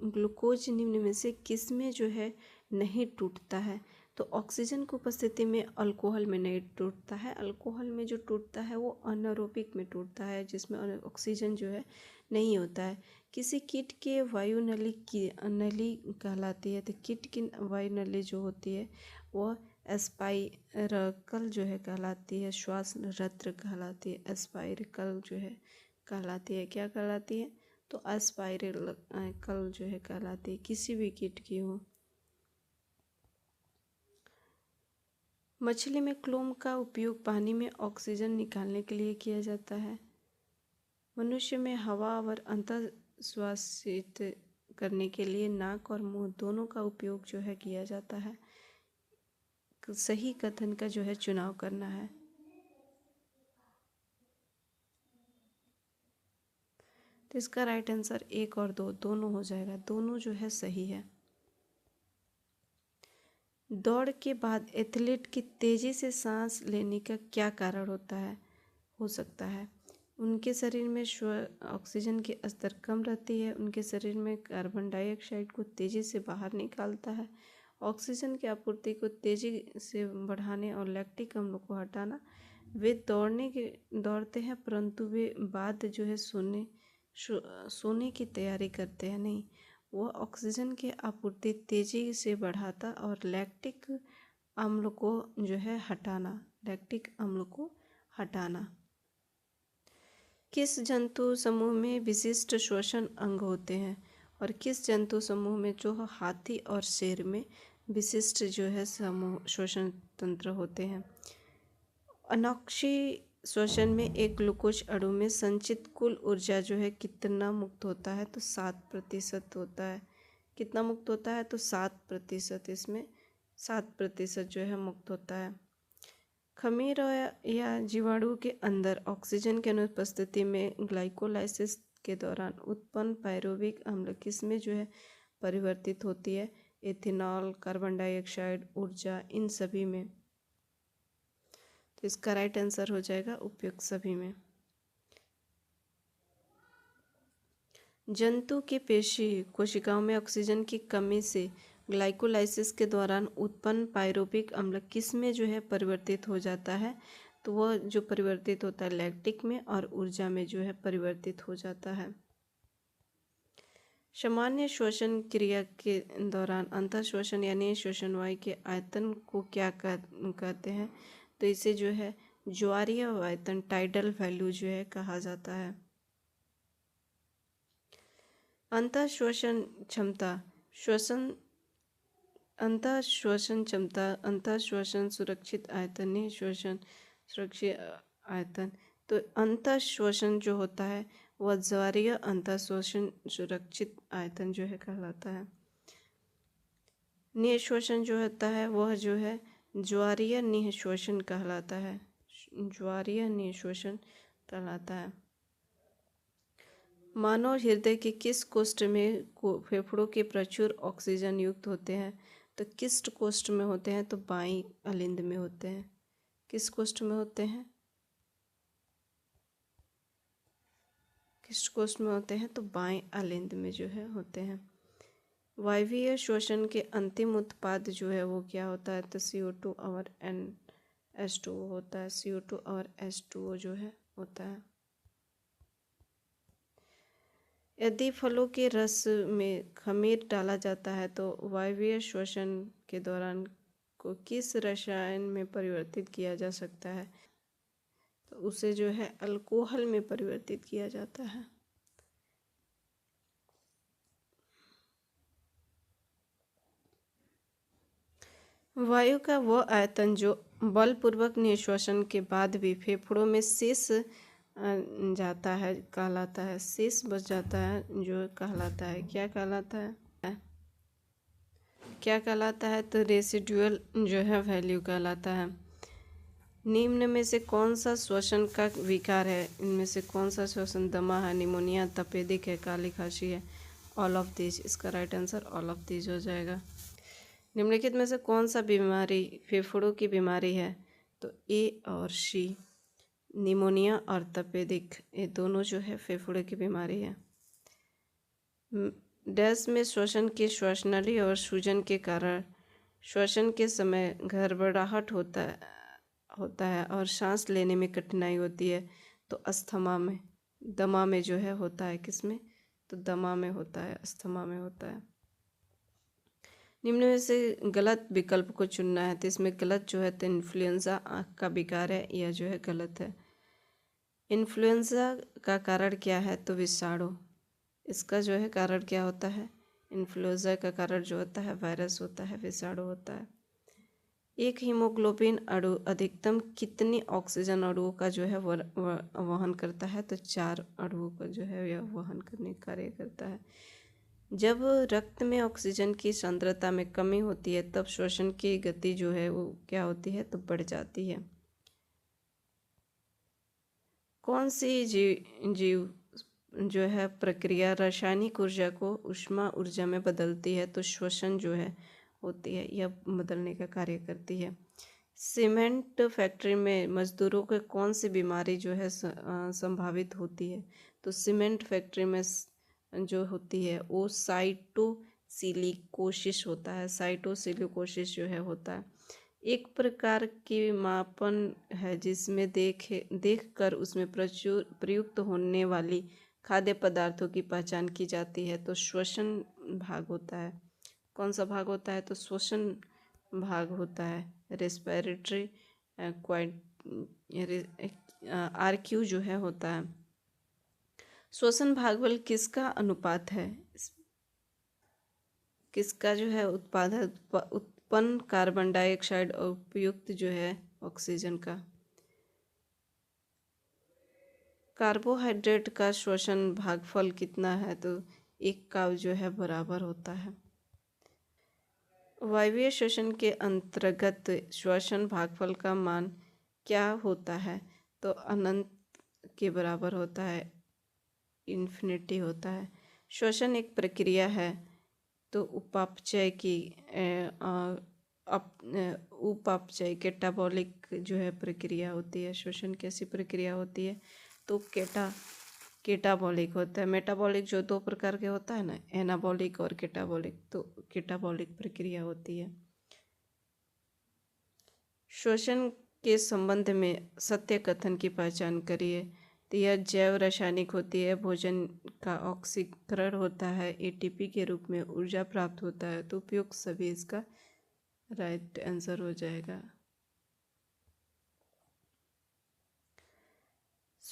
ग्लूकोज निम्न में से किस में जो है नहीं टूटता है? तो ऑक्सीजन की उपस्थिति में अल्कोहल में नहीं टूटता है। अल्कोहल में जो टूटता है वो अनारोबिक में टूटता है, जिसमें ऑक्सीजन जो है नहीं होता है। किसी कीट के वायुनली की नली कहलाती है। तो कीट की वायुनली जो होती है वो एस्पाइरकल जो है कहलाती है, श्वास रंध्र कहलाती है, एस्पाइरकल जो है कहलाती है। क्या कहलाती है? तो एस्पाइरकल जो है कहलाती है, किसी भी कीट की हो। मछली में क्लोम का उपयोग पानी में ऑक्सीजन निकालने के लिए किया जाता है। मनुष्य में हवा और अंतःश्वासित करने के लिए नाक और मुंह दोनों का उपयोग जो है किया जाता है। सही कथन का जो है चुनाव करना है। तो इसका राइट आंसर 1 और 2 दोनों हो जाएगा, दोनों जो है सही है। दौड़ के बाद एथलीट की तेजी से सांस लेने का क्या कारण होता है? हो सकता है उनके शरीर में ऑक्सीजन की स्तर कम रहती है, उनके शरीर में कार्बन डाइऑक्साइड को तेजी से बाहर निकालता है, ऑक्सीजन की आपूर्ति को तेजी से बढ़ाने और लैक्टिक अम्ल को हटाना। वे दौड़ते हैं परंतु वे बाद जो है सोने की तैयारी करते हैं नहीं, वो ऑक्सीजन की आपूर्ति तेजी से बढ़ाता और लैक्टिक अम्ल को जो है हटाना। किस जंतु समूह में विशिष्ट श्वसन अंग होते हैं? और किस जंतु समूह में जो हाथी और शेर में विशिष्ट जो है समूह श्वसन तंत्र होते हैं? अनोक्षी श्वसन में एक ग्लूकोज अणु में संचित कुल ऊर्जा जो है कितना मुक्त होता है? तो 7% होता है। कितना मुक्त होता है? तो 7%, इसमें 7% जो है मुक्त होता है। खमीर या जीवाणु के अंदर ऑक्सीजन की अनुपस्थिति में ग्लाइकोलाइसिस के दौरान उत्पन्न पायरुविक अम्ल किसमें जो है परिवर्तित होती है? एथेनॉल, कार्बन डाइऑक्साइड, ऊर्जा, इन सभी में। तो इसका राइट आंसर हो जाएगा उपयुक्त सभी में। जंतु के पेशी कोशिकाओं में ऑक्सीजन की कमी से ग्लाइकोलाइसिस के दौरान उत्पन्न पायरुविक अम्ल किस में जो है परिवर्तित हो जाता है? तो वह जो परिवर्तित होता है लैक्टिक में और ऊर्जा में जो है परिवर्तित हो जाता है। सामान्य श्वसन क्रिया के दौरान अंतःश्वसन यानी श्वसन वायु के आयतन को क्या कहते हैं? तो इसे जो है ज्वारीय आयतन टाइडल वैल्यू जो है कहा जाता है। अंतः श्वसन क्षमता, श्वसन अंतः श्वसन क्षमता, अंतः श्वसन सुरक्षित आयतन, नहीं श्वसन सुरक्षित आयतन। तो अंतः श्वसन जो होता है वह ज्वारीय अंतः श्वसन सुरक्षित आयतन जो है कहलाता है। निःश्वसन जो होता है वह जो है ज्वारीय निःश्वसन कहलाता है, ज्वारीय निःश्वसन कहलाता है। मानव हृदय के किस कोष्ठ में फेफड़ों के प्रचुर ऑक्सीजन युक्त होते हैं? तो किस कोष्ठ में होते हैं? तो बाईं अलिंद में होते हैं। किस कोष्ठ में होते हैं? किस कोष्ठ में होते हैं? तो बाईं अलिंद में जो है होते हैं। वायवीय श्वसन के अंतिम उत्पाद जो है वो क्या होता है? तो CO2 और NH2O होता है। CO2 और H2O जो है होता है। यदि फलों के रस में खमीर डाला जाता है तो वायवीय श्वसन के दौरान को किस रसायन में परिवर्तित किया जा सकता है? तो उसे जो है अल्कोहल में परिवर्तित किया जाता है। वायु का वह आयतन जो बलपूर्वक निःश्वसन के बाद भी फेफड़ों में शेष जाता है कहलाता है, शेष बच जाता है जो कहलाता है, क्या कहलाता है? क्या कहलाता है? तो रेसिडुअल जो है वैल्यू कहलाता है। निम्न में से कौन सा श्वसन का विकार है? इनमें से कौन सा श्वसन? दमा है, निमोनिया, तपेदिक है, काली खांसी है। ऑल ऑफ दीज, इसका right answer all of these हो जाएगा। निम्नलिखित में से कौन सा बीमारी फेफड़ों की बीमारी है? तो ए और सी, निमोनिया और तपेदिक, ये दोनों जो है फेफड़े की बीमारी है। डैश में श्वसन के श्वासनली और सूजन के कारण श्वसन के समय घबराहट होता है और सांस लेने में कठिनाई होती है। तो अस्थमा में, दमा में जो है होता है, किसमें? तो दमा में होता है, अस्थमा में होता है। निम्न में से गलत विकल्प को चुनना है। तो इसमें गलत जो है तो इन्फ्लुएंजा आँख का विकार है, यह जो है गलत है। इन्फ्लुएंजा का कारण क्या है? तो विषाणु, इसका जो है कारण क्या होता है? इन्फ्लुएंजा का कारण जो होता है वायरस होता है, विषाणु होता है। एक हीमोग्लोबिन अणु अधिकतम कितनी ऑक्सीजन अणुओं का जो है वहन करता है? तो 4 अणुओं का जो है यह वहन करने का कार्य करता है। जब रक्त में ऑक्सीजन की सांद्रता में कमी होती है तब श्वसन की गति जो है वो क्या होती है? तो बढ़ जाती है। कौन सी जीव जो है प्रक्रिया रासायनिक ऊर्जा को ऊष्मा ऊर्जा में बदलती है? तो श्वसन जो है होती है, यह बदलने का कार्य करती है। सीमेंट फैक्ट्री में मजदूरों को कौन सी बीमारी जो है संभावित होती है? तो सीमेंट फैक्ट्री में जो होती है वो साइटोसिलिकोसिस होता है, साइटोसिलिकोसिस जो है होता है। एक प्रकार की मापन है जिसमें देखकर उसमें प्रयुक्त होने वाली खाद्य पदार्थों की पहचान की जाती है। तो श्वसन भाग होता है। कौन सा भाग होता है? तो श्वसन भाग होता है। रेस्पिरेटरी RQ जो है होता है। श्वसन भागबल किसका अनुपात है? किसका जो है उत्पाद है? उत्पन्न कार्बन डाइऑक्साइड और उपयुक्त जो है ऑक्सीजन का। कार्बोहाइड्रेट का श्वसन भागफल कितना है? तो 1 का जो है बराबर होता है। वायवीय श्वसन के अंतर्गत श्वसन भागफल का मान क्या होता है? तो अनंत के बराबर होता है, इन्फिनिटी होता है। श्वसन एक प्रक्रिया है तो उपापचय की उपापचय कैटाबॉलिक जो है प्रक्रिया होती है। श्वसन कैसी प्रक्रिया होती है? तो कैटाबॉलिक होता है। मेटाबॉलिक जो 2 प्रकार के होता है ना, एनाबॉलिक और कैटाबॉलिक, तो कैटाबॉलिक प्रक्रिया होती है। श्वसन के संबंध में सत्य कथन की पहचान करिए। तो यह जैव रासायनिक होती है, भोजन का ऑक्सीकरण होता है, ATP के रूप में ऊर्जा प्राप्त होता है। तो उपयुक्त सभी इसका राइट आंसर हो जाएगा।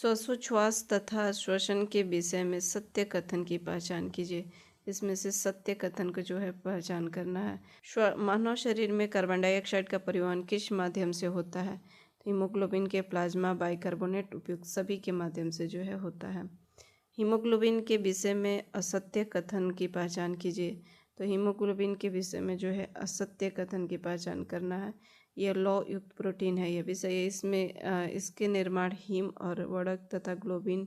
श्वासोच्छ्वास तथा श्वसन के विषय में सत्य कथन की पहचान कीजिए। इसमें से सत्य कथन को जो है पहचान करना है। मानव शरीर में कार्बन डाइऑक्साइड का परिवहन किस माध्यम से होता है? तो हीमोग्लोबिन के प्लाज्मा बाइकार्बोनेट उपयुक्त सभी के माध्यम से जो है होता है। हीमोग्लोबिन के विषय में असत्य कथन की पहचान कीजिए। तो हीमोग्लोबिन के विषय में जो है असत्य कथन की पहचान करना है। यह लौह युक्त प्रोटीन है, यह भी सही है। इसमें इसके निर्माण हीम और वर्णक तथा ग्लोबिन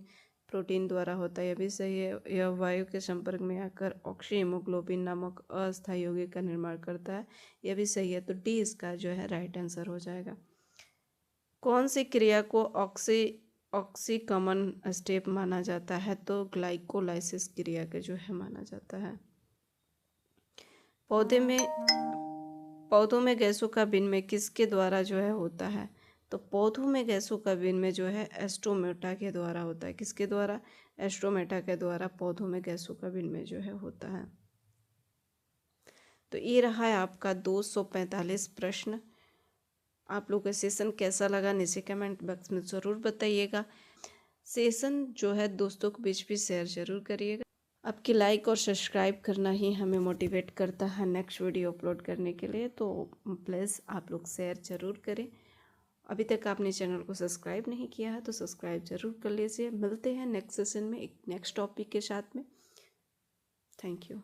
प्रोटीन द्वारा होता है, यह भी सही है। यह वायु के संपर्क में आकर ऑक्सी हीमोग्लोबिन नामक अस्थायी यौगिक का निर्माण करता है, यह भी सही है। तो डी इसका जो है राइट आंसर हो जाएगा। कौन सी क्रिया को ऑक्सीकमन स्टेप माना जाता है? तो ग्लाइकोलाइसिस क्रिया के जो है माना जाता है। पौधों में गैसों का विनिमय किसके द्वारा जो है होता है? तो पौधों में गैसों का विनिमय जो है एस्टोमेटा के द्वारा होता है। किसके द्वारा? एस्टोमेटा के द्वारा पौधों में गैसों का विनिमय जो है होता है। तो ये रहा है आपका 245 प्रश्न। आप लोग का सेशन कैसा लगा नीचे कमेंट बॉक्स में ज़रूर बताइएगा। सेशन जो है दोस्तों के बीच भी शेयर ज़रूर करिएगा। आपकी लाइक और सब्सक्राइब करना ही हमें मोटिवेट करता है नेक्स्ट वीडियो अपलोड करने के लिए, तो प्लीज़ आप लोग शेयर ज़रूर करें। अभी तक आपने चैनल को सब्सक्राइब नहीं किया है तो सब्सक्राइब ज़रूर कर लीजिए। मिलते हैं नेक्स्ट सेशन में एक नेक्स्ट टॉपिक के साथ में। Thank you.